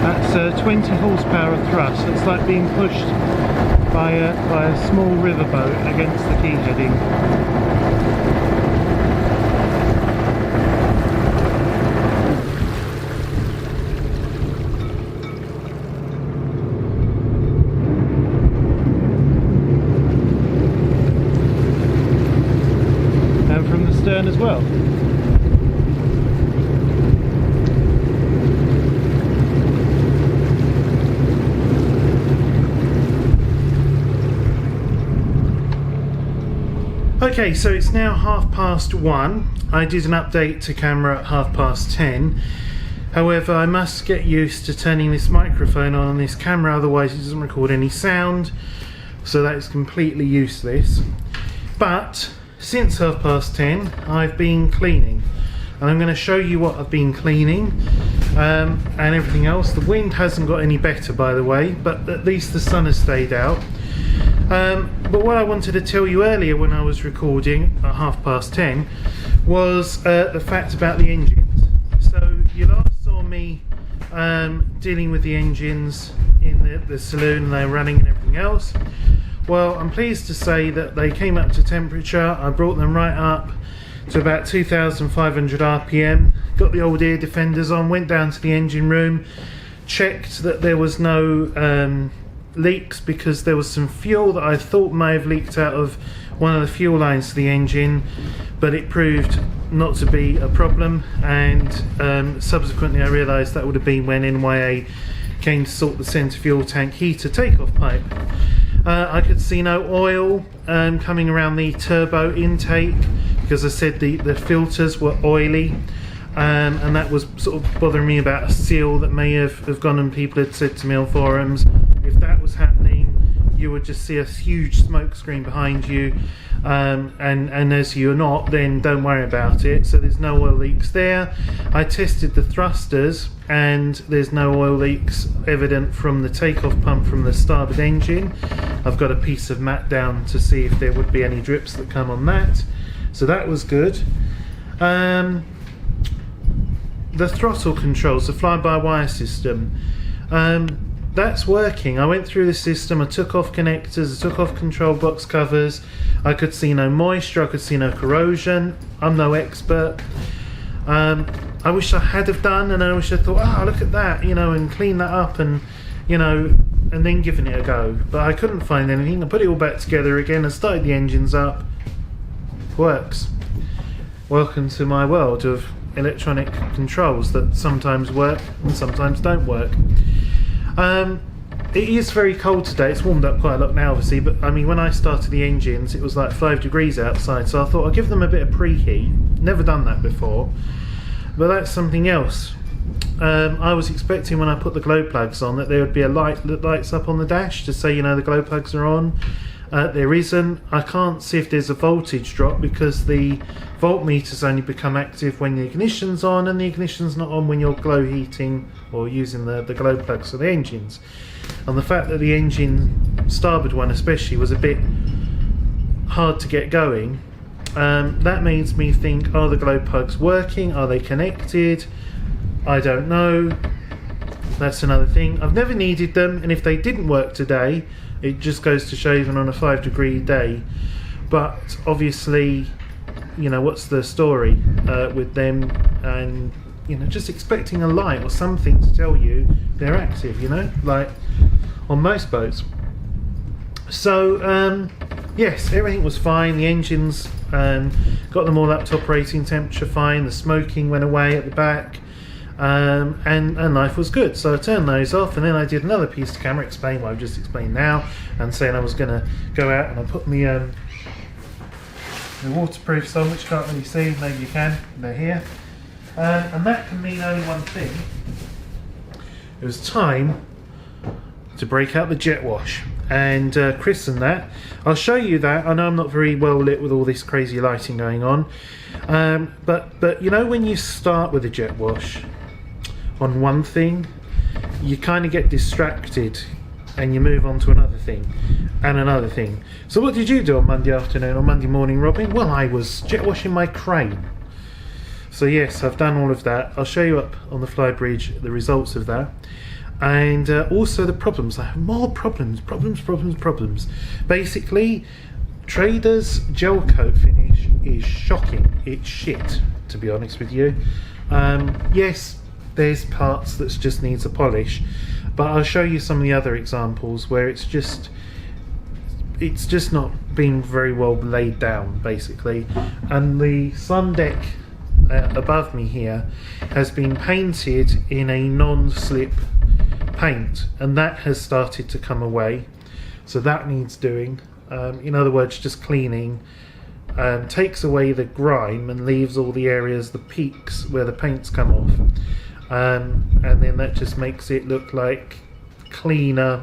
That's 20 horsepower of thrust. It's like being pushed by a small riverboat against the key heading. And from the stern as well. Okay, so it's now 1:30. I did an update to camera at 10:30. However, I must get used to turning this microphone on this camera, otherwise it doesn't record any sound, so that is completely useless. But since 10:30 I've been cleaning, and I'm going to show you what I've been cleaning and everything else. The wind hasn't got any better, by the way, but at least the sun has stayed out. But what I wanted to tell you earlier when I was recording at 10:30 was the fact about the engines. So you last saw me dealing with the engines in the saloon, and they're running and everything else. Well, I'm pleased to say that they came up to temperature. I brought them right up to about 2,500 RPM, got the old ear defenders on, went down to the engine room, checked that there was no leaks, because there was some fuel that I thought may have leaked out of one of the fuel lines to the engine, but it proved not to be a problem, and subsequently I realised that would have been when NYA came to sort the centre fuel tank heater takeoff pipe. I could see no oil coming around the turbo intake, because I said the filters were oily, and that was sort of bothering me about a seal that may have gone, and people had said to me on forums, if that was happening you would just see a huge smoke screen behind you, and as you're not, then don't worry about it. So there's no oil leaks there. I tested the thrusters and there's no oil leaks evident from the takeoff pump from the starboard engine. I've got a piece of mat down to see if there would be any drips that come on that, so that was good. The throttle controls, the fly-by-wire system, that's working. I went through the system, I took off connectors, I took off control box covers. I could see no moisture, I could see no corrosion. I'm no expert. I wish I had have done, and I wish I thought, oh, look at that, you know, and clean that up, and you know, and then giving it a go. But I couldn't find anything. I put it all back together again, I started the engines up. Works. Welcome to my world of electronic controls that sometimes work and sometimes don't work. It is very cold today. It's warmed up quite a lot now obviously, but I mean, when I started the engines it was like 5 degrees outside, so I thought I'll give them a bit of preheat. Never done that before, but that's something else. I was expecting when I put the glow plugs on that there would be a light that lights up on the dash to say, you know, the glow plugs are on. There isn't. I can't see if there's a voltage drop because the voltmeters only become active when the ignition's on, and the ignition's not on when you're glow heating or using the glow plugs for the engines. And the fact that the engine, starboard one especially, was a bit hard to get going, that makes me think, are the glow plugs working? Are they connected? I don't know. That's another thing. I've never needed them, and if they didn't work today, it just goes to show, even on a 5 degree day. But obviously, you know, what's the story with them, and you know, just expecting a light or something to tell you they're active, you know, like on most boats. So yes, everything was fine. The engines, got them all up to operating temperature fine. The smoking went away at the back. And life was good. So I turned those off, and then I did another piece to camera, explain what I've just explained now, and saying I was going to go out, and I put the waterproofs on, which you can't really see, maybe you can, they're here. And that can mean only one thing. It was time to break out the jet wash and christen that. I'll show you that. I know I'm not very well lit with all this crazy lighting going on, but you know, when you start with a jet wash on one thing, you kind of get distracted and you move on to another thing and another thing. So what did you do on Monday afternoon or Monday morning, Robin? Well, I was jet washing my crane. So yes, I've done all of that. I'll show you up on the flybridge the results of that, and also the problems. I have more problems. Basically, Trader's gel coat finish is shocking. It's shit, to be honest with you. Yes, there's parts that just needs a polish, but I'll show you some of the other examples where it's just not being very well laid down, basically. And the sun deck above me here has been painted in a non-slip paint, and that has started to come away, so that needs doing. In other words, just cleaning takes away the grime and leaves all the areas, the peaks where the paint's come off, and then that just makes it look like cleaner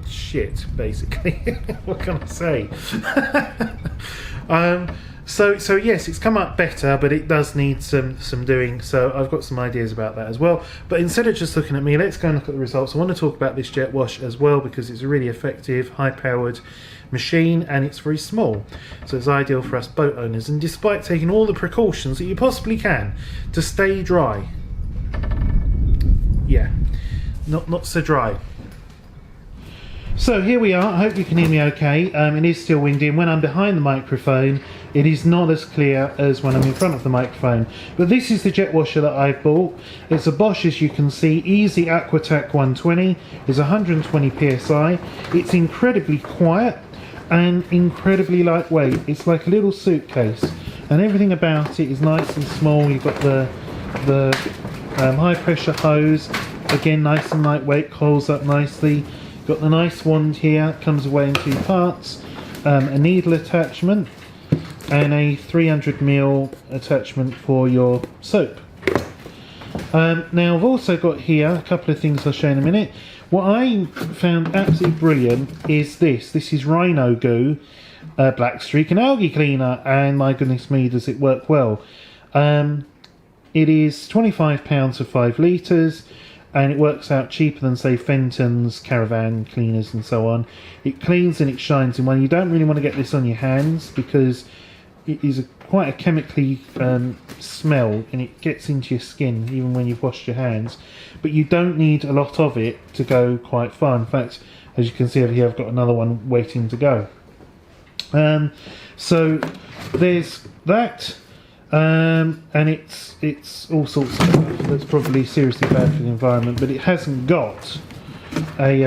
shit, basically. What can I say? So yes, it's come up better, but it does need some doing, so I've got some ideas about that as well. But instead of just looking at me, let's go and look at the results. I want to talk about this jet wash as well, because it's a really effective, high-powered machine, and it's very small, so it's ideal for us boat owners. And despite taking all the precautions that you possibly can to stay dry, yeah, not so dry. So here we are. I hope you can hear me okay. It is still windy, and when I'm behind the microphone it is not as clear as when I'm in front of the microphone. But this is the jet washer that I've bought. It's a Bosch, as you can see, Easy Aquatac 120. It's 120 psi. It's incredibly quiet and incredibly lightweight. It's like a little suitcase, and everything about it is nice and small. You've got the high pressure hose, again nice and lightweight, coils up nicely. Got the nice wand here, comes away in 2 parts, a needle attachment and a 300ml attachment for your soap. Now I've also got here a couple of things I'll show in a minute. What I found absolutely brilliant is this. This is Rhino Goo Black Streak and Algae Cleaner, and my goodness me does it work well. It is £25 for 5 litres. And it works out cheaper than, say, Fenton's caravan cleaners and so on. It cleans and it shines in one. You don't really want to get this on your hands because it is quite a chemically smell, and it gets into your skin even when you've washed your hands. But you don't need a lot of it to go quite far. In fact, as you can see over here, I've got another one waiting to go. So there's that. And it's all sorts of stuff that's probably seriously bad for the environment, but it hasn't got a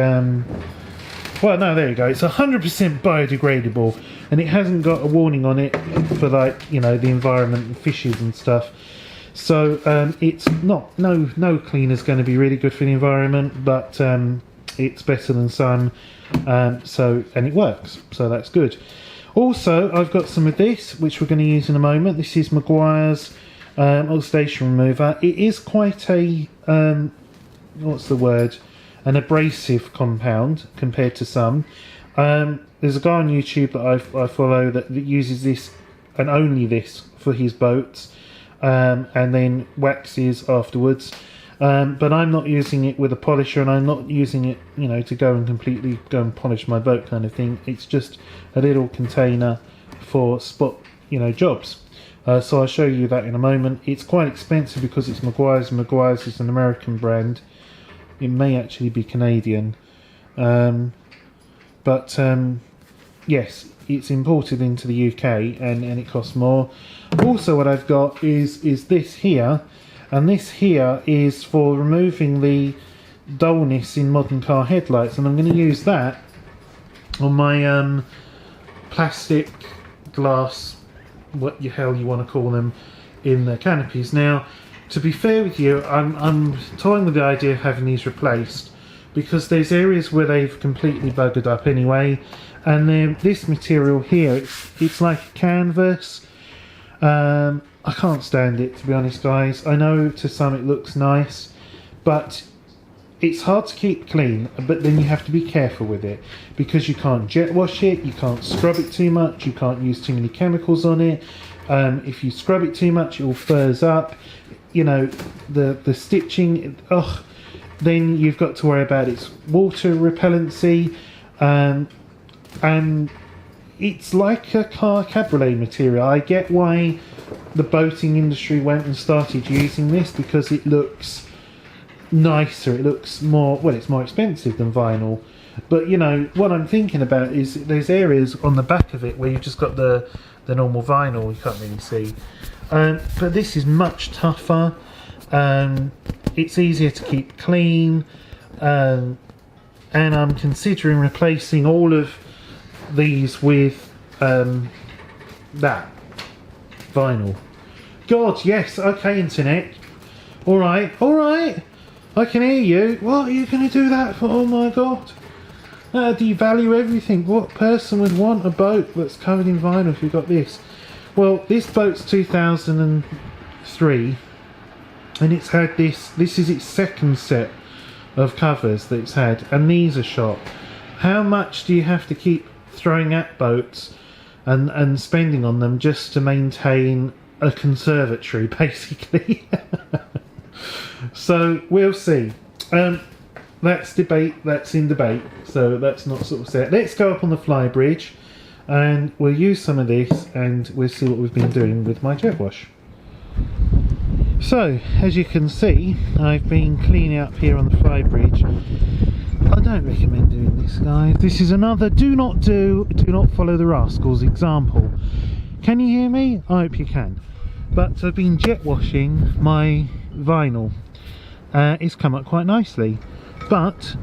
well, no, there you go, it's 100% biodegradable, and it hasn't got a warning on it for, like, you know, the environment and fishes and stuff. So it's not, no cleaner's going to be really good for the environment, but it's better than some, and it works, so that's good. Also, I've got some of this, which we're going to use in a moment. This is Maguire's oxidation remover. It is quite a, what's the word? An abrasive compound compared to some. There's a guy on YouTube that I follow that uses this and only this for his boats, and then waxes afterwards. But I'm not using it with a polisher, and I'm not using it, you know, to go and completely go and polish my boat kind of thing. It's just a little container for spot, you know, jobs. So I'll show you that in a moment. It's quite expensive because it's Maguire's, and Maguire's is an American brand. It may actually be Canadian, but yes, it's imported into the UK, and it costs more. Also, what I've got is this here. And this here is for removing the dullness in modern car headlights, and I'm going to use that on my plastic, glass, what the hell you want to call them, in the canopies. Now, to be fair with you, I'm toying with the idea of having these replaced, because there's areas where they've completely buggered up anyway, and then this material here, it's like a canvas. I can't stand it, to be honest, guys. I know to some it looks nice, but it's hard to keep clean. But then you have to be careful with it, because you can't jet wash it, you can't scrub it too much, you can't use too many chemicals on it. If you scrub it too much, it will furs up. You know, the stitching, then you've got to worry about its water repellency, and it's like a car cabriolet material. I get why the boating industry went and started using this, because it looks nicer, it looks more, well, it's more expensive than vinyl. But, you know, what I'm thinking about is there's areas on the back of it where you've just got the normal vinyl, you can't really see. But this is much tougher, it's easier to keep clean, and I'm considering replacing all of these with that vinyl. God, yes, okay, internet. Alright, I can hear you. What are you going to do that for? Oh my god. Devalue everything. What person would want a boat that's covered in vinyl if you've got this? Well, this boat's 2003, and it's had this is its second set of covers that it's had, and these are shot. How much do you have to keep throwing at boats and spending on them just to maintain a conservatory, basically? So we'll see. That's in debate, so that's not sort of set. Let's go up on the fly bridge and we'll use some of this, and we'll see what we've been doing with my jet wash. So, as you can see, I've been cleaning up here on the flybridge. I don't recommend doing this, guys. This is another do not follow the rascals example. Can you hear me? I hope you can. But I've been jet washing my vinyl. It's come up quite nicely. But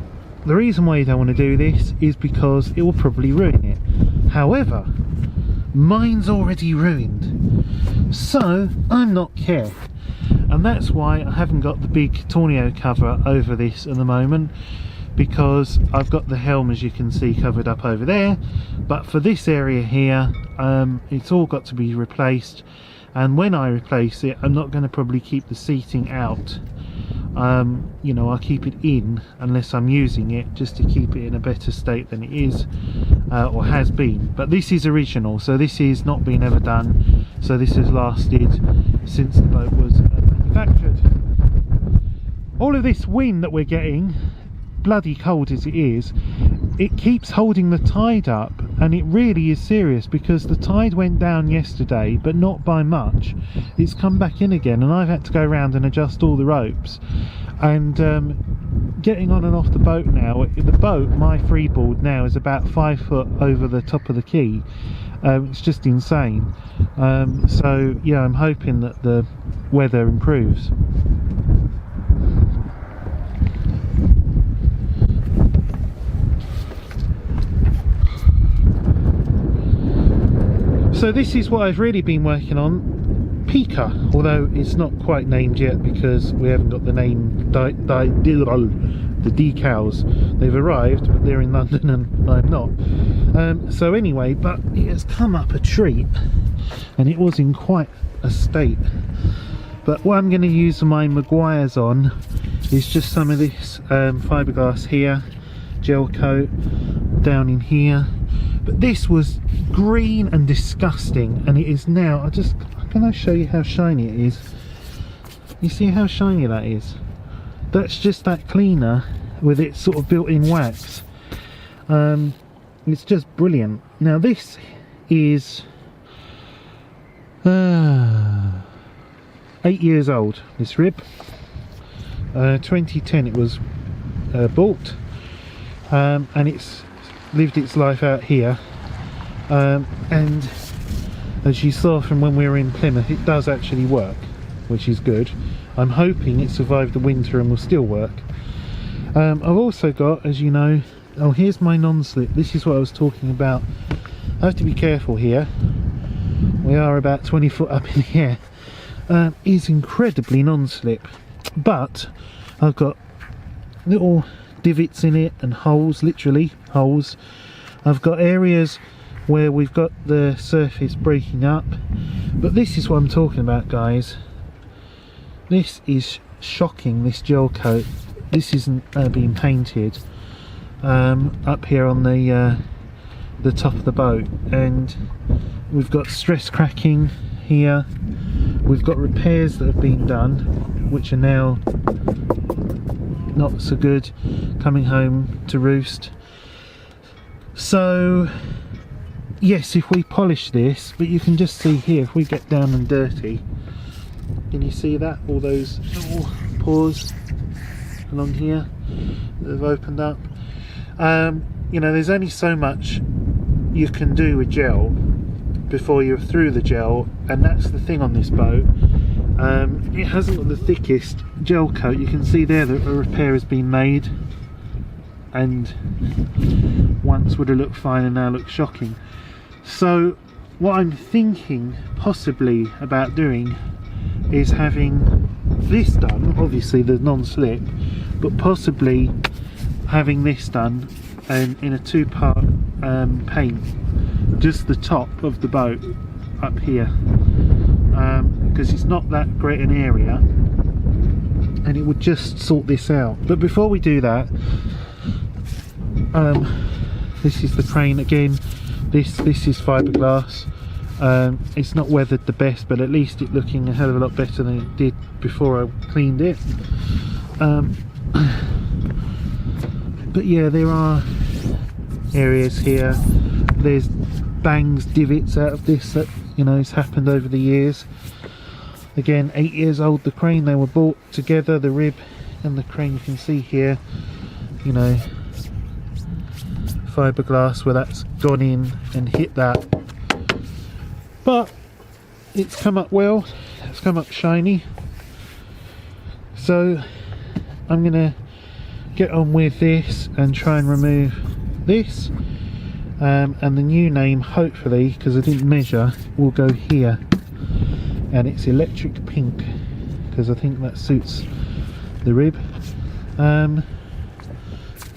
the reason why you don't want to do this is because it will probably ruin it. However, mine's already ruined. So, I'm not care. And that's why I haven't got the big tornado cover over this at the moment, because I've got the helm, as you can see, covered up over there. But for this area here, it's all got to be replaced, and when I replace it, I'm not going to probably keep the seating out. You know, I'll keep it in unless I'm using it, just to keep it in a better state than it is or has been. But this is original, so this is not been ever done, so this has lasted since the boat was manufactured. All of this wind that we're getting, bloody cold as it is, it keeps holding the tide up, and it really is serious, because the tide went down yesterday, but not by much. It's come back in again, and I've had to go around and adjust all the ropes. And getting on and off the boat now, the boat, my freeboard now, is about 5 foot over the top of the quay. It's just insane. So yeah, I'm hoping that the weather improves. So this is what I've really been working on, Pika, although it's not quite named yet because we haven't got the name, the decals. They've arrived, but they're in London and I'm not. So anyway, but it has come up a treat, and it was in quite a state. But what I'm going to use my Maguires on is just some of this fiberglass here, gel coat down in here. But this was green and disgusting, and it is now, can I show you how shiny it is? You see how shiny that is? That's just that cleaner with its sort of built-in wax. It's just brilliant. Now this is 8 years old, this rib. 2010 it was bought, and it's lived its life out here, and as you saw from when we were in Plymouth, it does actually work, which is good. I'm hoping it survived the winter and will still work. I've also got, as you know, oh, here's my non-slip. This is what I was talking about. I have to be careful here. We are about 20 foot up in the air. Is incredibly non-slip, but I've got little divots in it and holes, literally holes. I've got areas where we've got the surface breaking up, but this is what I'm talking about, guys. This is shocking, this gel coat. This isn't being painted up here on the top of the boat, and we've got stress cracking here. We've got repairs that have been done, which are now not so good, coming home to roost. So yes, if we polish this, but you can just see here, if we get down and dirty, can you see that? All those little pores along here that have opened up. You know, there's only so much you can do with gel before you're through the gel, and that's the thing on this boat. It hasn't got the thickest gel coat. You can see there that a repair has been made, and once would have looked fine and now looks shocking. So what I'm thinking possibly about doing is having this done, obviously the non-slip, but possibly having this done and in a two-part paint, just the top of the boat up here, because it's not that great an area, and it would just sort this out. But before we do that, this is the crane again. This is fiberglass. It's not weathered the best, but at least it's looking a hell of a lot better than it did before I cleaned it. But yeah, there are areas here. There's bangs, divots out of this that, you know, has happened over the years. Again, 8 years old, the crane. They were bought together, the rib and the crane. You can see here, you know, fiberglass where that's gone in and hit that, but it's come up well, it's come up shiny. So I'm gonna get on with this and try and remove this, and the new name, hopefully, because I didn't measure, will go here, and it's electric pink because I think that suits the rib.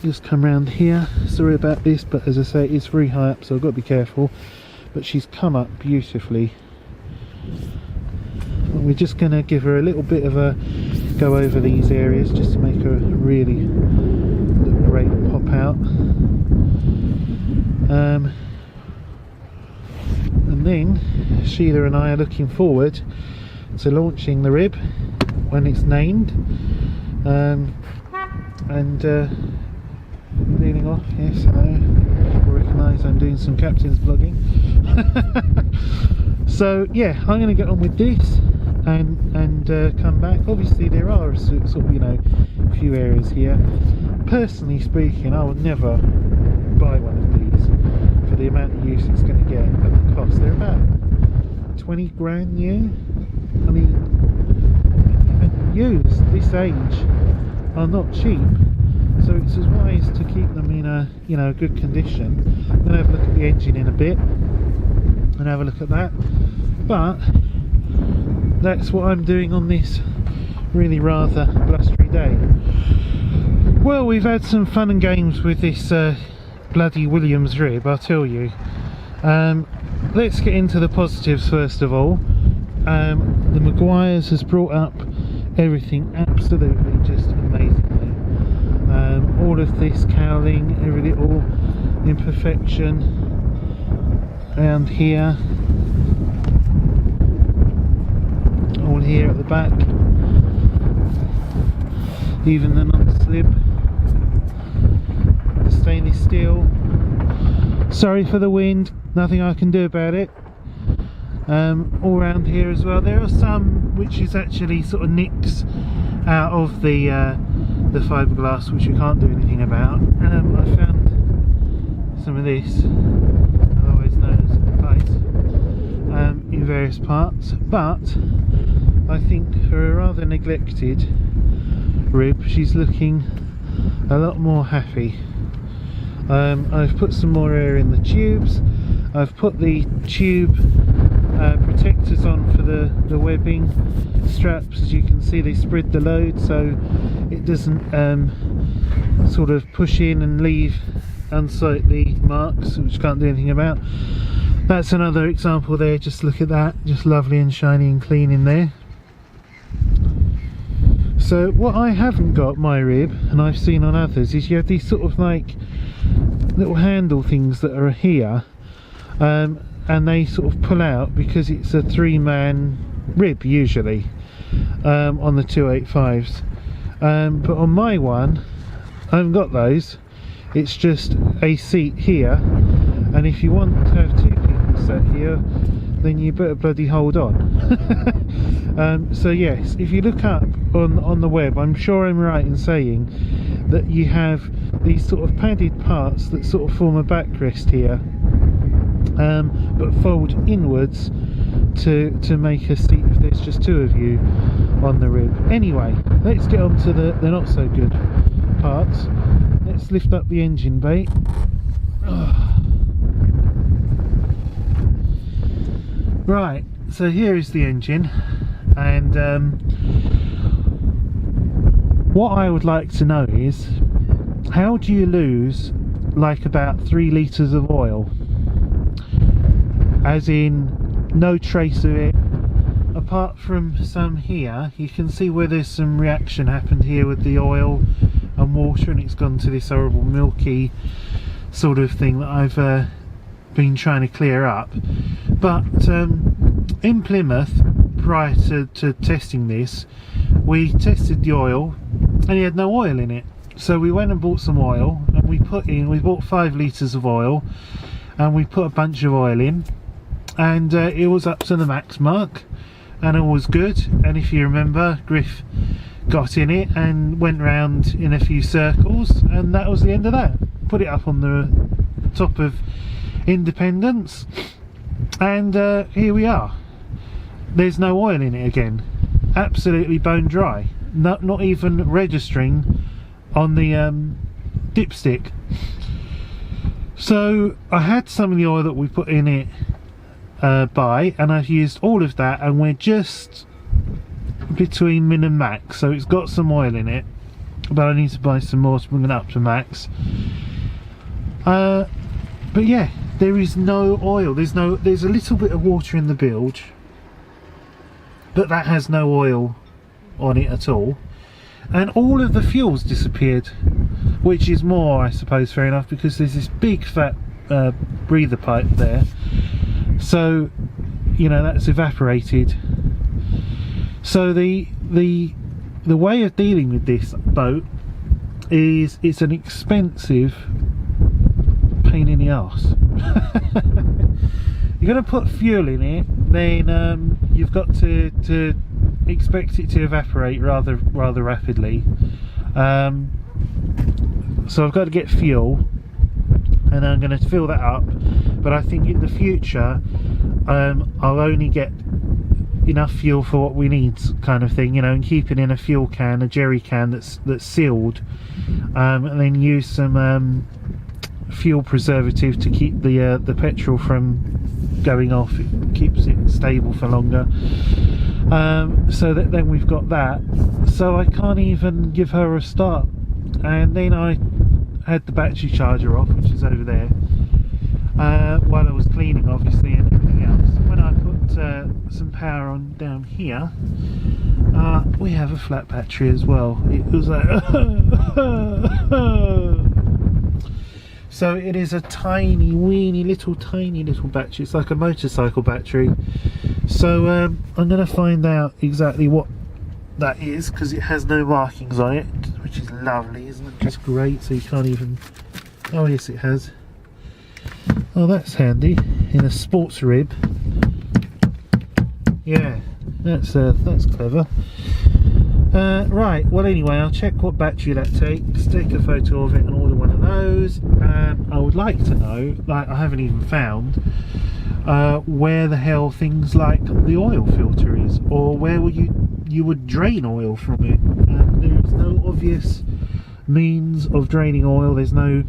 Just come round here, sorry about this, but as I say, it's very high up, so I've got to be careful, but she's come up beautifully. And we're just going to give her a little bit of a go over these areas just to make her really look great and pop out. And then Sheila and I are looking forward to launching the rib when it's named, and leaning off. Yes, hello. People recognise I'm doing some captain's vlogging. So yeah, I'm going to get on with this and come back. Obviously there are sort of, you know, a few areas here. Personally speaking, I would never buy one of these for the amount of use it's going to get and the cost. They're about 20 grand new. I mean, and used this age are not cheap. So it's as wise to keep them in a, you know, good condition. I'm going to have a look at the engine in a bit and have a look at that. But that's what I'm doing on this really rather blustery day. Well, we've had some fun and games with this bloody Williams rib, I'll tell you. Let's get into the positives first of all. The Maguires has brought up everything absolutely just amazingly. All of this cowling, every little imperfection around here, all here at the back, even the non-slip, the stainless steel. Sorry for the wind, nothing I can do about it. All around here as well, there are some which is actually sort of nicks out of the fiberglass, which you can't do anything about. I found some of this, otherwise known as ice, in various parts, but I think for a rather neglected rib, she's looking a lot more happy. I've put some more air in the tubes. I've put the tube protectors on for the webbing straps. As you can see, they spread the load so it doesn't sort of push in and leave unsightly marks, which you can't do anything about. That's another example there, just look at that, just lovely and shiny and clean in there. So what I haven't got my rib, and I've seen on others, is you have these sort of like little handle things that are here, and they sort of pull out because it's a 3-man rib usually, on the 285s, but on my one I haven't got those. It's just a seat here, and if you want to have 2 people sat here, then you better bloody hold on. So yes, if you look up on the web, I'm sure I'm right in saying that you have these sort of padded parts that sort of form a backrest here, but fold inwards to make a seat if there's just 2 of you on the rib. Anyway, let's get on to the not so good parts. Let's lift up the engine bay. Right, so here is the engine, and what I would like to know is, how do you lose like about 3 litres of oil? As in, no trace of it, apart from some here. You can see where there's some reaction happened here with the oil and water, and it's gone to this horrible milky sort of thing that I've been trying to clear up. But in Plymouth, prior to testing this, we tested the oil and it had no oil in it. So we went and bought some oil, and we bought 5 litres of oil, and we put a bunch of oil in, and it was up to the max mark, and all was good. And if you remember, Griff got in it and went round in a few circles, and that was the end of that. Put it up on the top of Independence, and here we are. There's no oil in it again, absolutely bone dry, not even registering on the dipstick. So I had some of the oil that we put in it and I've used all of that, and we're just between min and max, so it's got some oil in it, but I need to buy some more to bring it up to max. But yeah, there is no oil. There's a little bit of water in the bilge, but that has no oil on it at all, and all of the fuel's disappeared, which is more, I suppose, fair enough, because there's this big fat breather pipe there, so you know that's evaporated. So the way of dealing with this boat is it's an expensive pain in the arse. You're going to put fuel in it, then you've got to expect it to evaporate rather rapidly. So I've got to get fuel, and I'm going to fill that up. But I think in the future I'll only get enough fuel for what we need, kind of thing, you know, and keep it in a fuel can, a jerry can that's sealed, and then use some fuel preservative to keep the petrol from going off. It keeps it stable for longer. So that then we've got that, so I can't even give her a start. And then I had the battery charger off, which is over there, while I was cleaning, obviously, and everything else. When I put some power on down here, we have a flat battery as well. It was like so it is a tiny weeny tiny little battery. It's like a motorcycle battery. So I'm going to find out exactly what that is, because it has no markings on it, which is lovely, isn't it? Just great. So you can't even... oh yes, it has. Oh, that's handy, in a sports rib. Yeah, that's clever. Right, well anyway, I'll check what battery that takes, take a photo of it and order one of those. I would like to know, like, I haven't even found where the hell things like the oil filter is, or where you would drain oil from it. There's no obvious means of draining oil. There's no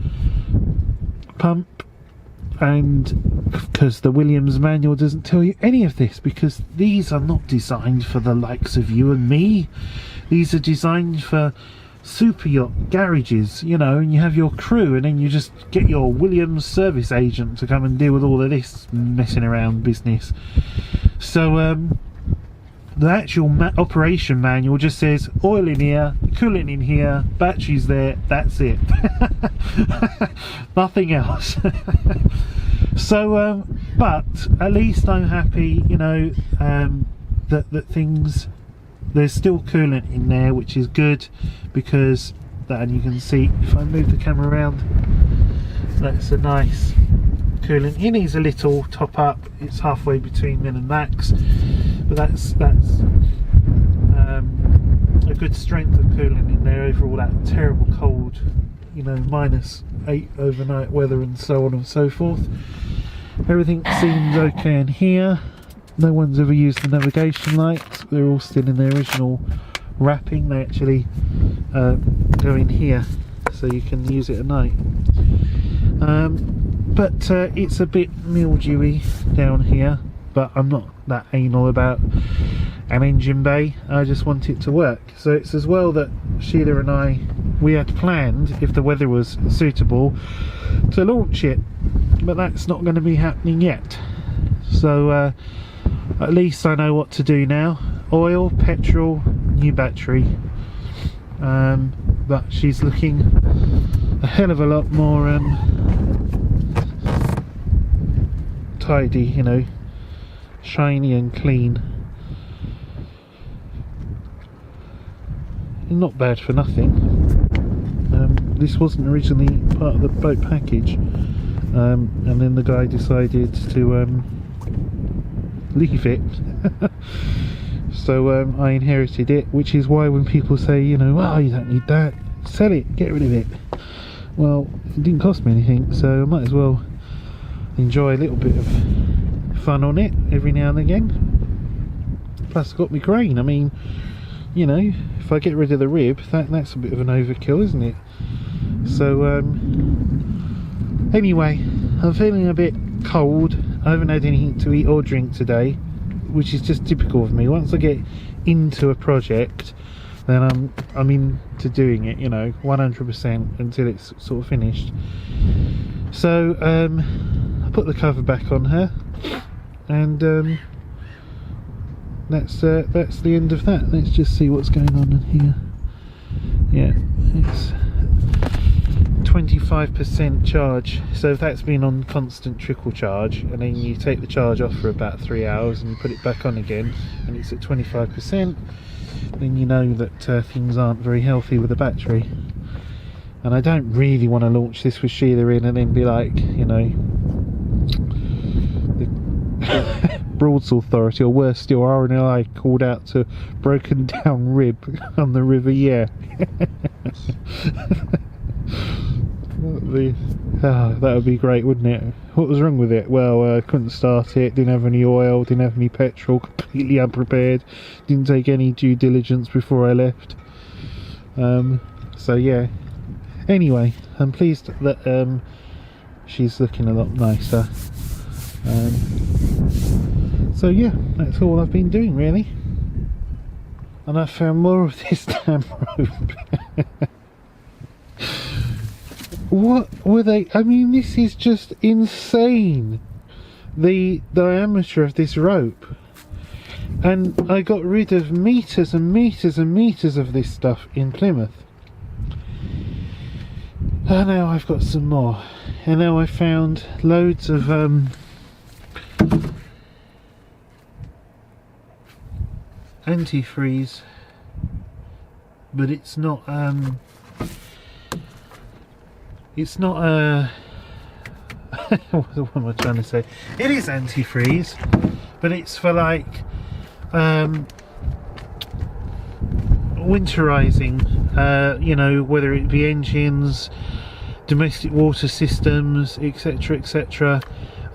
pump, and because the Williams manual doesn't tell you any of this, because these are not designed for the likes of you and me. These are designed for super yacht garages, you know, and you have your crew, and then you just get your Williams service agent to come and deal with all of this messing around business. So the actual operation manual just says oil in here, coolant in here, batteries there, that's it. Nothing else. So but at least I'm happy, you know, that things, there's still coolant in there, which is good, because that, and you can see if I move the camera around, that's a nice coolant. It needs a little top up, it's halfway between min and max, but that's a good strength of coolant in there over all that terrible cold, you know, -8 overnight weather and so on and so forth. Everything seems okay in here. No one's ever used the navigation lights, they're all still in their original wrapping. They actually go in here so you can use it at night. But it's a bit mildewy down here, but I'm not that anal about an engine bay. I just want it to work. So it's as well that Sheila and I, we had planned, if the weather was suitable, to launch it, but that's not going to be happening yet. So at least I know what to do now. Oil, petrol, new battery. But she's looking a hell of a lot more tidy, you know, shiny and clean. Not bad for nothing. This wasn't originally part of the boat package, and then the guy decided to leave it. So I inherited it, which is why when people say, you know, oh, you don't need that, sell it, get rid of it. Well, it didn't cost me anything, so I might as well enjoy a little bit of fun on it every now and again. Plus I've got my crane. I mean, you know, if I get rid of the rib, that's a bit of an overkill, isn't it? So anyway, I'm feeling a bit cold. I haven't had anything to eat or drink today, which is just typical of me. Once I get into a project, then I'm into doing it, you know, 100% until it's sort of finished. So I put the cover back on her, and that's the end of that. Let's just see what's going on in here. Yeah, it's 25% charge, so if that's been on constant trickle charge, and then you take the charge off for about 3 hours and you put it back on again and it's at 25%, then you know that things aren't very healthy with the battery. And I don't really want to launch this with Sheila in and then be like, you know, the Broads Authority, or worse still, RNLI called out to broken down rib on the River Yare. That would be great, wouldn't it? What was wrong with it? Well, I couldn't start it, didn't have any oil, didn't have any petrol, completely unprepared, didn't take any due diligence before I left. So yeah, anyway, I'm pleased that she's looking a lot nicer. So yeah, that's all I've been doing really. And I found more of this damn rope. What were they? I mean, this is just insane. The diameter of this rope. And I got rid of meters and meters and meters of this stuff in Plymouth. And now I've got some more. And now I found loads of antifreeze, but it's not what am I trying to say? It is antifreeze, but it's for like winterizing, you know, whether it be engines, domestic water systems, etc, etc.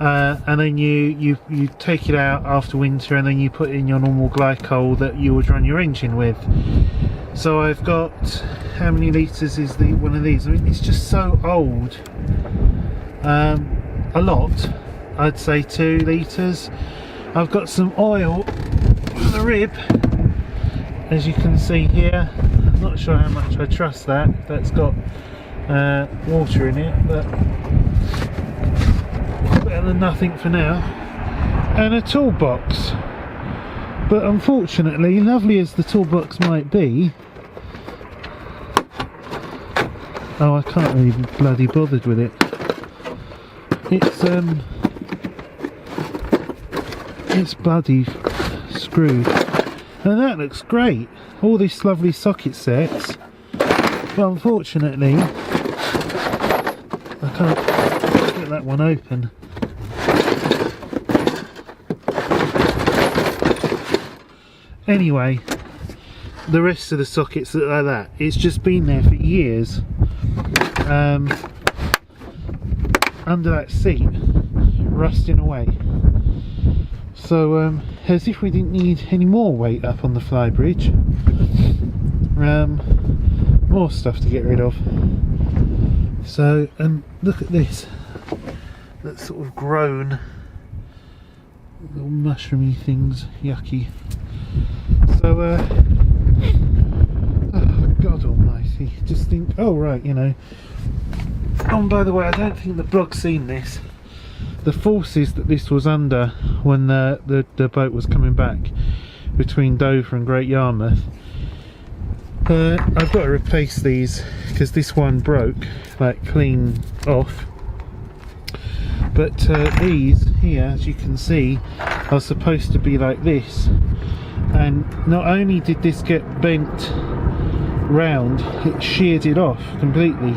And then you take it out after winter, and then you put in your normal glycol that you would run your engine with. So I've got, how many litres is one of these? I mean, it's just so old. A lot, I'd say 2 litres. I've got some oil for the rib, as you can see here. I'm not sure how much I trust that. That's got water in it, but better than nothing for now. And a toolbox. But unfortunately, lovely as the toolbox might be, oh, I can't really be bloody bothered with it. It's bloody screwed. And that looks great. All these lovely socket sets. But unfortunately, I can't get that one open. Anyway, the rest of the sockets look like that. It's just been there for years, under that seat, rusting away. So as if we didn't need any more weight up on the flybridge, more stuff to get rid of. So look at this, that sort of grown little mushroomy things, yucky. So oh God almighty, just think, oh right, you know. Oh, and by the way, I don't think the blog's seen this. The forces that this was under when the boat was coming back between Dover and Great Yarmouth. I've got to replace these because this one broke, like clean off. But these here, as you can see, are supposed to be like this. And not only did this get bent round, it sheared it off completely.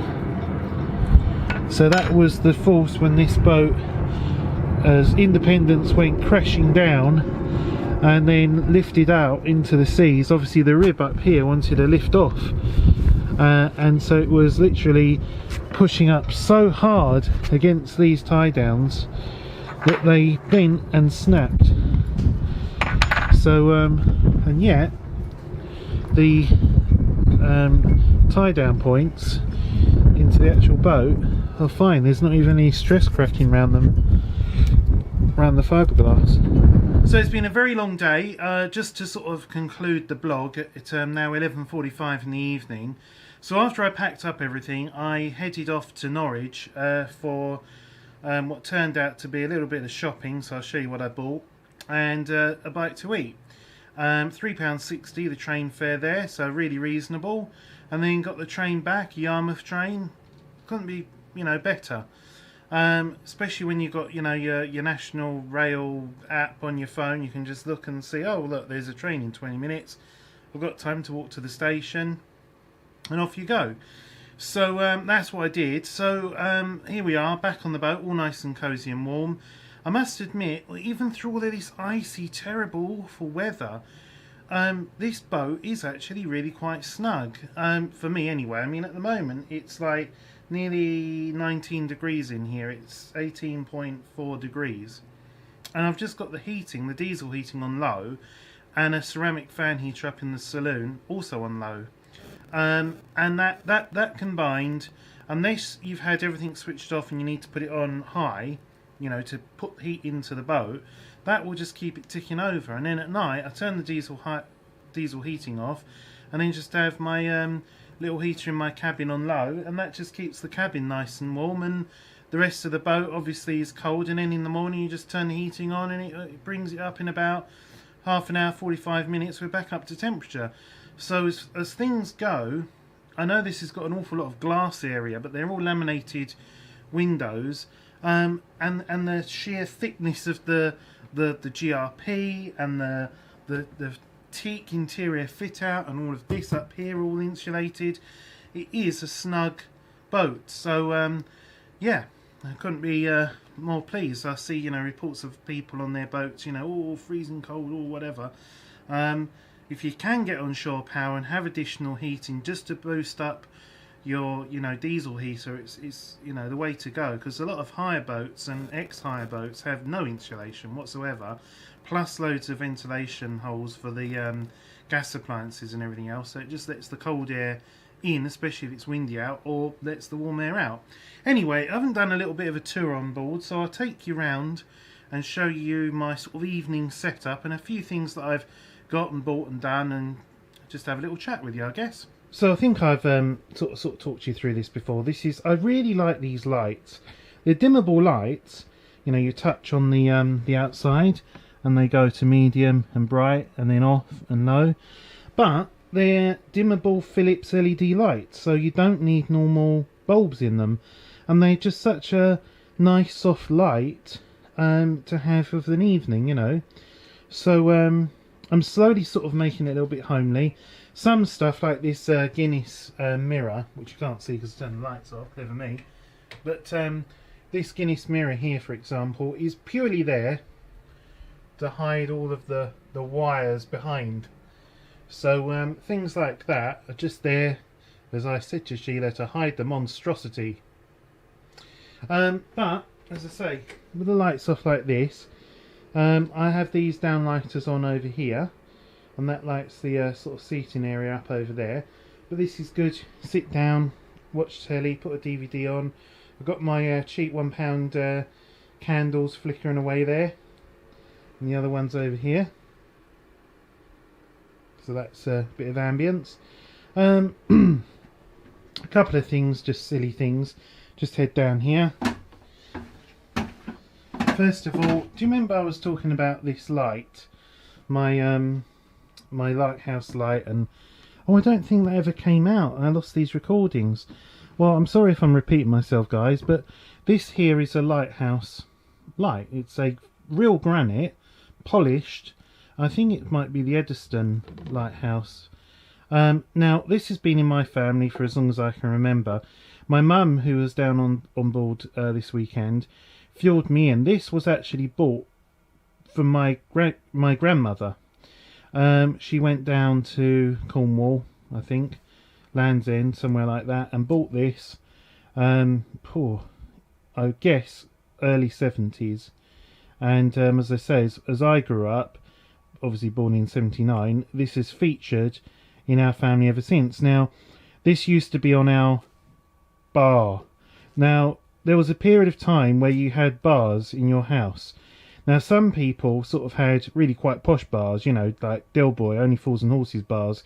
So that was the force when this boat, as Independence went crashing down, and then lifted out into the seas. Obviously the rib up here wanted to lift off, and so it was literally pushing up so hard against these tie downs that they bent and snapped. So and yet the tie down points into the actual boat are fine. There's not even any stress cracking around them, around the fiberglass. So it's been a very long day. Just to sort of conclude the blog, it's now 11:45 in the evening. So after I packed up everything, I headed off to Norwich for what turned out to be a little bit of shopping. So I'll show you what I bought, and a bite to eat. £3.60 the train fare there, so really reasonable. And then got the train back, Yarmouth train. Couldn't be, better. Especially when you've got, your National Rail app on your phone. You can just look and see, oh look, there's a train in 20 minutes. I've got time to walk to the station, and off you go. So that's what I did. So here we are, back on the boat, all nice and cosy and warm. I must admit, even through all of this icy, terrible, awful weather, this boat is actually really quite snug, for me anyway. I mean, at the moment it's like nearly 19 degrees in here. It's 18.4 degrees, and I've just got the heating, the diesel heating, on low, and a ceramic fan heater up in the saloon also on low, and that combined, unless you've had everything switched off and you need to put it on high, to put heat into the boat, that will just keep it ticking over. And then at night I turn the diesel heating off, and then just have my little heater in my cabin on low, and that just keeps the cabin nice and warm, and the rest of the boat obviously is cold. And then in the morning you just turn the heating on, and it brings it up in about half an hour, 45 minutes, we're back up to temperature. So as things go, I know this has got an awful lot of glass area, but they're all laminated windows. And the sheer thickness of the GRP and the teak interior fit out and all of this up here all insulated, it is a snug boat. So yeah, I couldn't be more pleased. I see reports of people on their boats, all freezing cold or whatever. If you can get onshore power and have additional heating just to boost up your diesel heater, it's the way to go, because a lot of hire boats and ex-hire boats have no insulation whatsoever, plus loads of ventilation holes for the gas appliances and everything else, so it just lets the cold air in, especially if it's windy out, or lets the warm air out. Anyway, I haven't done a little bit of a tour on board, so I'll take you round and show you my sort of evening setup and a few things that I've got and bought and done, and just have a little chat with you, I guess. So I think I've sort of talked you through this before. I really like these lights. They're dimmable lights. You touch on the outside and they go to medium and bright and then off and low. But they're dimmable Philips LED lights, so you don't need normal bulbs in them. And they're just such a nice soft light to have of an evening, So I'm slowly sort of making it a little bit homely. Some stuff like this Guinness mirror, which you can't see because I turned the lights off, clever me. But this Guinness mirror here, for example, is purely there to hide all of the wires behind. So things like that are just there, as I said to Sheila, to hide the monstrosity. But, as I say, with the lights off like this, I have these downlighters on over here, and that lights the sort of seating area up over there. But this is good. Sit down, watch telly, put a DVD on. I've got my cheap £1 candles flickering away there, and the other one's over here. So that's a bit of ambience. A couple of things, just silly things. Just head down here. First of all, do you remember I was talking about this light? My my lighthouse light, and I don't think that ever came out. I lost these recordings. Well, I'm sorry if I'm repeating myself, guys, but this here is a lighthouse light. It's a real granite, polished. I think it might be the Eddystone lighthouse. Now, this has been in my family for as long as I can remember. My mum, who was down on board this weekend, filled me in. This was actually bought from my grandmother. She went down to Cornwall, I think, Land's End, somewhere like that, and bought this. I guess early 70s. And as I say, as I grew up, obviously born in 79, this has featured in our family ever since. Now, this used to be on our bar. Now, there was a period of time where you had bars in your house. Now, some people sort of had really quite posh bars, you know, like Del Boy, Only Fools and Horses bars.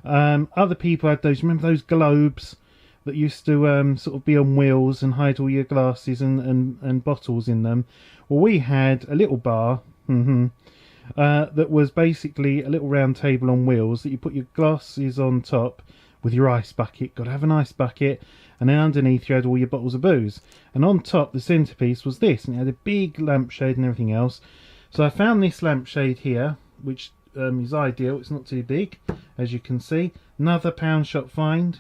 Other people had those, remember those globes that used to sort of be on wheels and hide all your glasses and bottles in them? Well, we had a little bar that was basically a little round table on wheels that you put your glasses on top with your ice bucket. Got to have an ice bucket. And then underneath you had all your bottles of booze. And on top, the centrepiece was this. And it had a big lampshade and everything else. So I found this lampshade here, which is ideal. It's not too big, as you can see. Another pound shop find.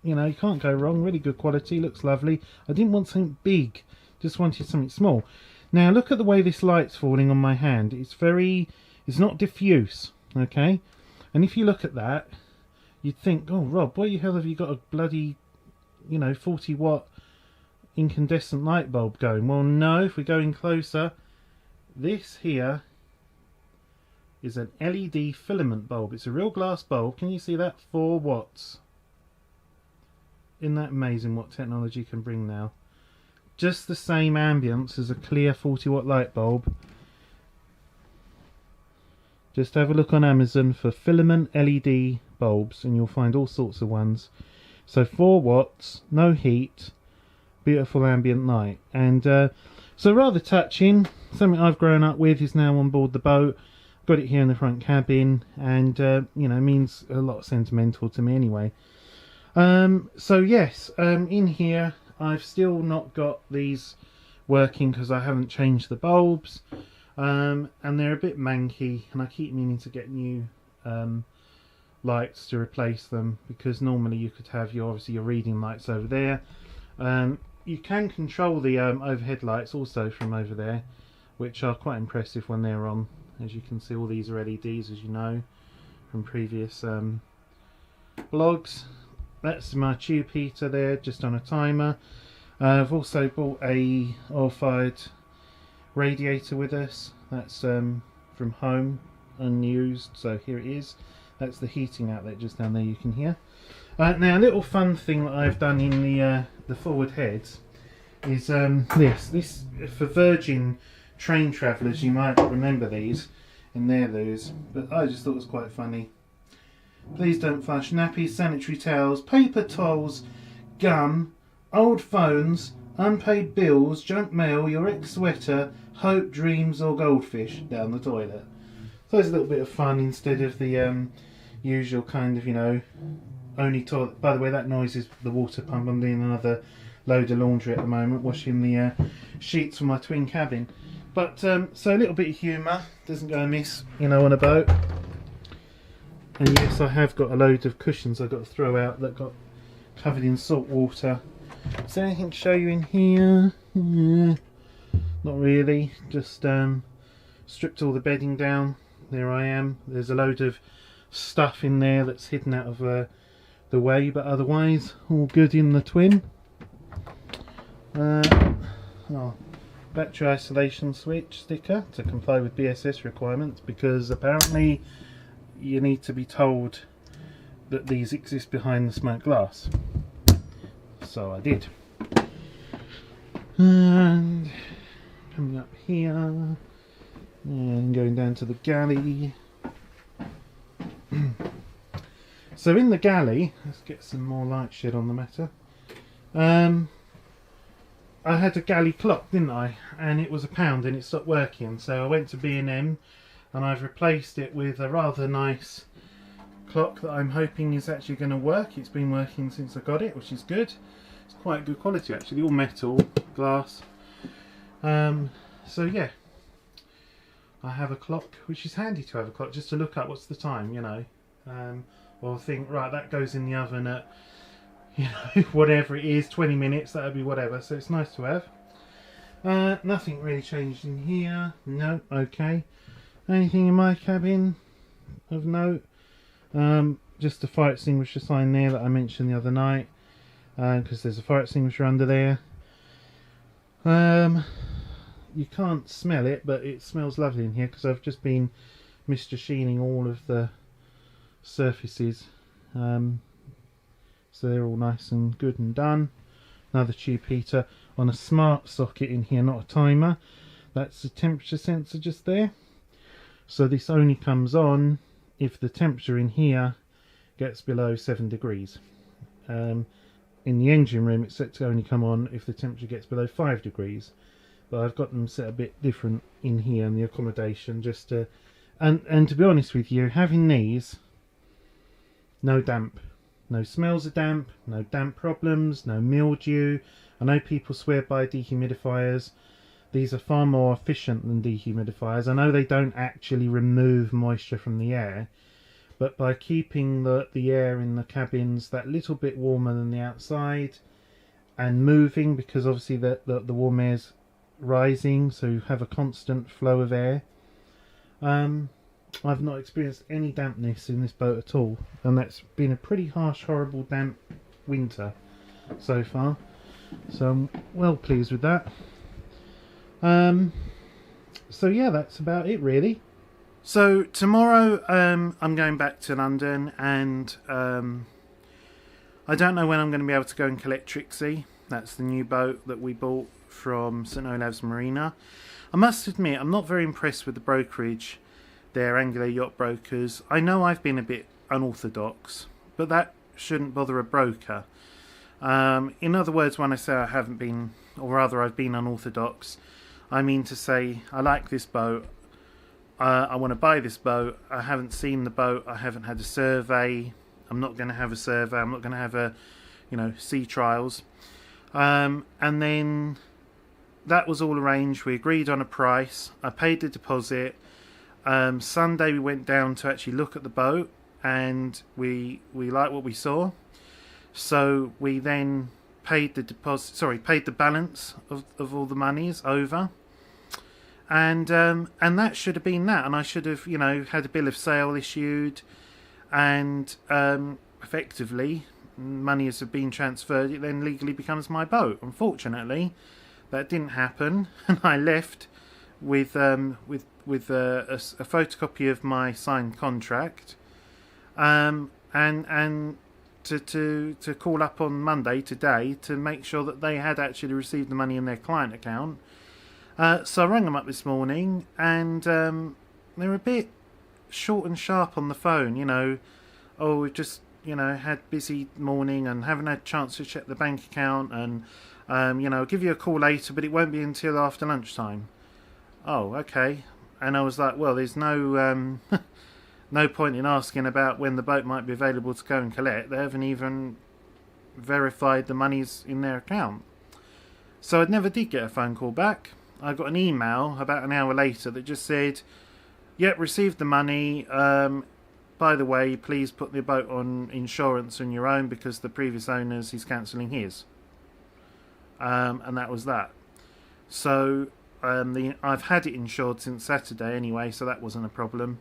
You know, you can't go wrong. Really good quality. Looks lovely. I didn't want something big. Just wanted something small. Now, look at the way this light's falling on my hand. It's not diffuse, okay? And if you look at that, you'd think, oh, Rob, why the hell have you got a bloody, 40 watt incandescent light bulb going? Well, no, if we go in closer, this here is an LED filament bulb. It's a real glass bulb. Can you see that? 4 watts. Isn't that amazing what technology can bring now? Just the same ambience as a clear 40 watt light bulb. Just have a look on Amazon for filament LED bulbs and you'll find all sorts of ones. So 4 watts, no heat, beautiful ambient light. And so rather touching. Something I've grown up with, is now on board the boat. Got it here in the front cabin, and means a lot sentimental to me anyway. So yes, in here I've still not got these working because I haven't changed the bulbs, and they're a bit manky, and I keep meaning to get new lights to replace them, because normally you could have your reading lights over there. You can control the overhead lights also from over there, which are quite impressive when they're on. As you can see, all these are LEDs, as you know from previous blogs. That's my tube heater there, just on a timer. I've also bought a oil-fired radiator with us. That's from home, unused, so here it is. That's the heating outlet just down there, you can hear. Now, a little fun thing that I've done in the forward heads is this for Virgin train travellers. You might remember these in their loos, but I just thought it was quite funny. Please don't flush nappies, sanitary towels, paper towels, gum, old phones, unpaid bills, junk mail, your ex-sweater, hope, dreams or goldfish down the toilet. So it's a little bit of fun instead of the usual kind of, only toilet. By the way, that noise is the water pump. I'm doing another load of laundry at the moment, washing the sheets for my twin cabin. But so a little bit of humour doesn't go amiss, on a boat. And yes, I have got a load of cushions I've got to throw out that got covered in salt water. Is there anything to show you in here? Not really. Just stripped all the bedding down. There I am. There's a load of stuff in there that's hidden out of the way, but otherwise all good in the twin. Battery isolation switch sticker to comply with BSS requirements, because apparently you need to be told that these exist behind the smoked glass. So I did. And coming up here and going down to the galley. So in the galley, let's get some more light shed on the matter. I had a galley clock, didn't I? And it was £1 and it stopped working. So I went to B&M and I've replaced it with a rather nice clock that I'm hoping is actually going to work. It's been working since I got it, which is good. It's quite good quality actually, all metal, glass. So yeah, I have a clock, which is handy to have a clock just to look up what's the time, or think, right, that goes in the oven at whatever it is, 20 minutes, that would be whatever, so it's nice to have. Nothing really changed in here. No, okay. Anything in my cabin of note? Just the fire extinguisher sign there that I mentioned the other night, because there's a fire extinguisher under there. You can't smell it, but it smells lovely in here because I've just been Mr. Sheening all of the surfaces, so they're all nice and good and done. Another tube heater on a smart socket in here, not a timer. That's the temperature sensor just there. So this only comes on if the temperature in here gets below 7 degrees. In the engine room it's set to only come on if the temperature gets below 5 degrees. But I've got them set a bit different in here in the accommodation, just to, and to be honest with you, having these, no damp. No smells of damp, no damp problems, no mildew. I know people swear by dehumidifiers. These are far more efficient than dehumidifiers. I know they don't actually remove moisture from the air, but by keeping the air in the cabins that little bit warmer than the outside and moving, because obviously the warm air's rising, so you have a constant flow of air. I've not experienced any dampness in this boat at all, and that's been a pretty harsh, horrible, damp winter so far, so I'm well pleased with that. So yeah, that's about it really. So tomorrow I'm going back to London, and I don't know when I'm going to be able to go and collect Trixie. That's the new boat that we bought from St Olave's Marina. I must admit, I'm not very impressed with the brokerage. They're Angular Yacht Brokers. I know I've been a bit unorthodox, but that shouldn't bother a broker. In other words, when I say I haven't been, or rather I've been unorthodox, I mean to say I like this boat, I want to buy this boat, I haven't seen the boat, I haven't had a survey, I'm not going to have a survey, I'm not going to have a, sea trials. And then that was all arranged, we agreed on a price, I paid the deposit. Sunday we went down to actually look at the boat, and we liked what we saw, so we then paid the balance of all the monies over, and that should have been that, and I should have had a bill of sale issued, and effectively money has been transferred. It then legally becomes my boat. Unfortunately, that didn't happen, and I left with a photocopy of my signed contract, and to call up on Monday today to make sure that they had actually received the money in their client account. So I rang them up this morning, and they're a bit short and sharp on the phone. Oh, we've just had busy morning and haven't had a chance to check the bank account, and I'll give you a call later, but it won't be until after lunchtime. Oh, okay. And I was like, well, there's no no point in asking about when the boat might be available to go and collect. They haven't even verified the money's in their account. So I never did get a phone call back. I got an email about an hour later that just said, yep, received the money. By the way, please put the boat on insurance on your own because the previous owners is cancelling his. And that was that. So I've had it insured since Saturday anyway, so that wasn't a problem.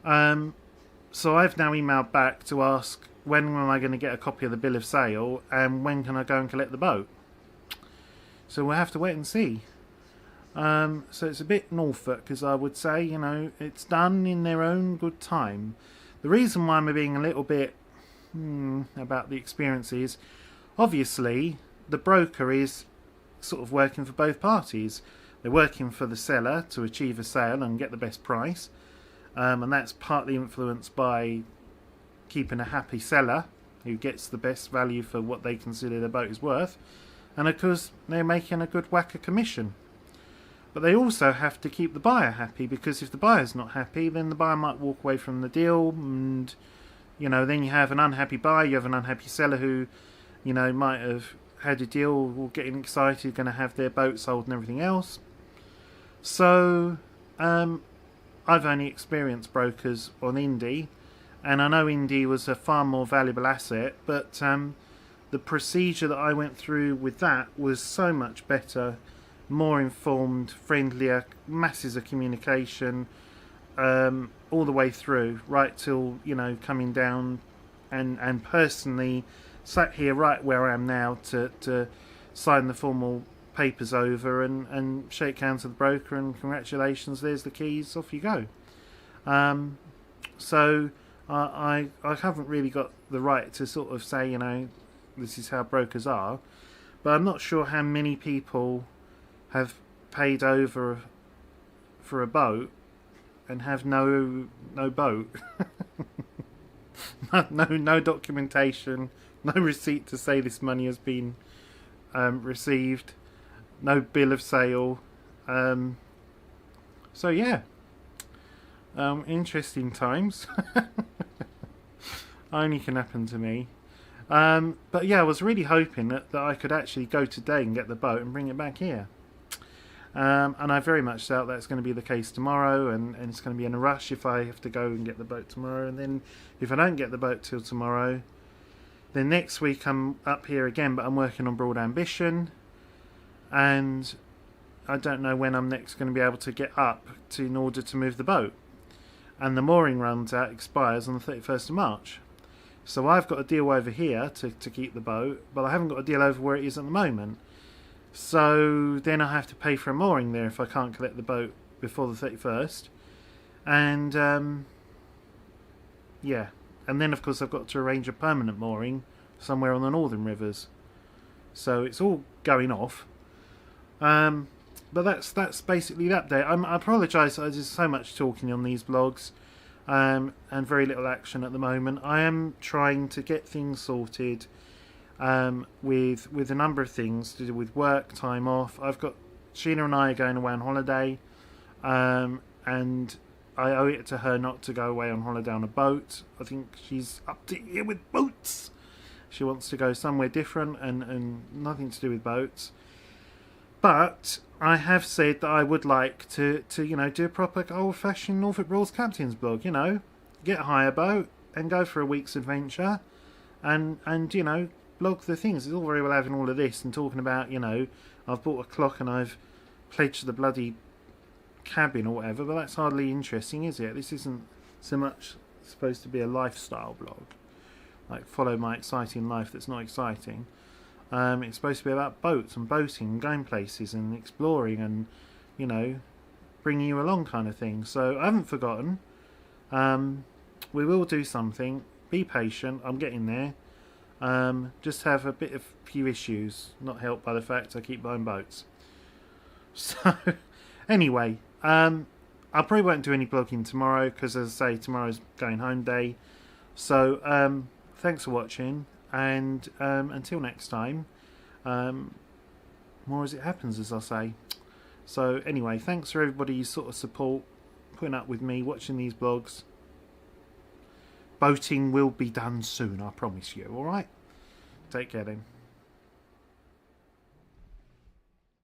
So I've now emailed back to ask when am I going to get a copy of the bill of sale, and when can I go and collect the boat. So we'll have to wait and see. So it's a bit Norfolk, as I would say. It's done in their own good time. The reason why I'm being a little bit about the experience is, obviously, the broker is sort of working for both parties. They're working for the seller to achieve a sale and get the best price, and that's partly influenced by keeping a happy seller who gets the best value for what they consider the boat is worth, and of course they're making a good whack of commission. But they also have to keep the buyer happy, because if the buyer's not happy, then the buyer might walk away from the deal, and then you have an unhappy buyer, you have an unhappy seller who might have had a deal, or getting excited, going to have their boat sold and everything else. So I've only experienced brokers on Indy, and I know Indy was a far more valuable asset, but the procedure that I went through with that was so much better more informed, friendlier, masses of communication, all the way through, right till, you know, coming down and personally sat here right where I am now to sign the formal papers over and shake hands with the broker and congratulations, there's the keys, off you go. So I haven't really got the right to sort of say, you know, this is how brokers are, but I'm not sure how many people have paid over for a boat and have no boat. no documentation, no receipt to say this money has been received, no bill of sale. So yeah, interesting times. Only can happen to me. But yeah, I was really hoping that I could actually go today and get the boat and bring it back here. And I very much doubt that's going to be the case tomorrow, and it's going to be in a rush if I have to go and get the boat tomorrow. And then if I don't get the boat till tomorrow, then next week I'm up here again, but I'm working on Broad Ambition, and I don't know when I'm next going to be able to get up in order to move the boat. And the mooring runs out, expires on the 31st of March. So I've got a deal over here to keep the boat, but I haven't got a deal over where it is at the moment. So then I have to pay for a mooring there if I can't collect the boat before the 31st. And yeah, and then of course I've got to arrange a permanent mooring somewhere on the northern rivers. So it's all going off. But that's basically the update. I apologise, there's so much talking on these blogs, and very little action at the moment. I am trying to get things sorted with a number of things to do with work, time off. I've got Sheena and I are going away on holiday, and I owe it to her not to go away on holiday on a boat. I think she's up to here with boats. She wants to go somewhere different and nothing to do with boats. But I have said that I would like to you know, do a proper old-fashioned Norfolk Broads captain's blog, you know, get a hire boat and go for a week's adventure and you know, blog the things. It's all very well having all of this and talking about, you know, I've bought a clock and I've pledged the bloody cabin or whatever, but that's hardly interesting, is it? This isn't so much supposed to be a lifestyle blog, like follow my exciting life that's not exciting. It's supposed to be about boats and boating and going places and exploring and, you know, bringing you along kind of thing. So I haven't forgotten. We will do something. Be patient. I'm getting there. Just have a few issues, not helped by the fact I keep buying boats. So anyway, I probably won't do any blogging tomorrow because, as I say, tomorrow's going home day. So thanks for watching. And until next time, more as it happens, as I say. So anyway, thanks for everybody's sort of support, putting up with me, watching these blogs. Boating will be done soon, I promise you, alright? Take care then.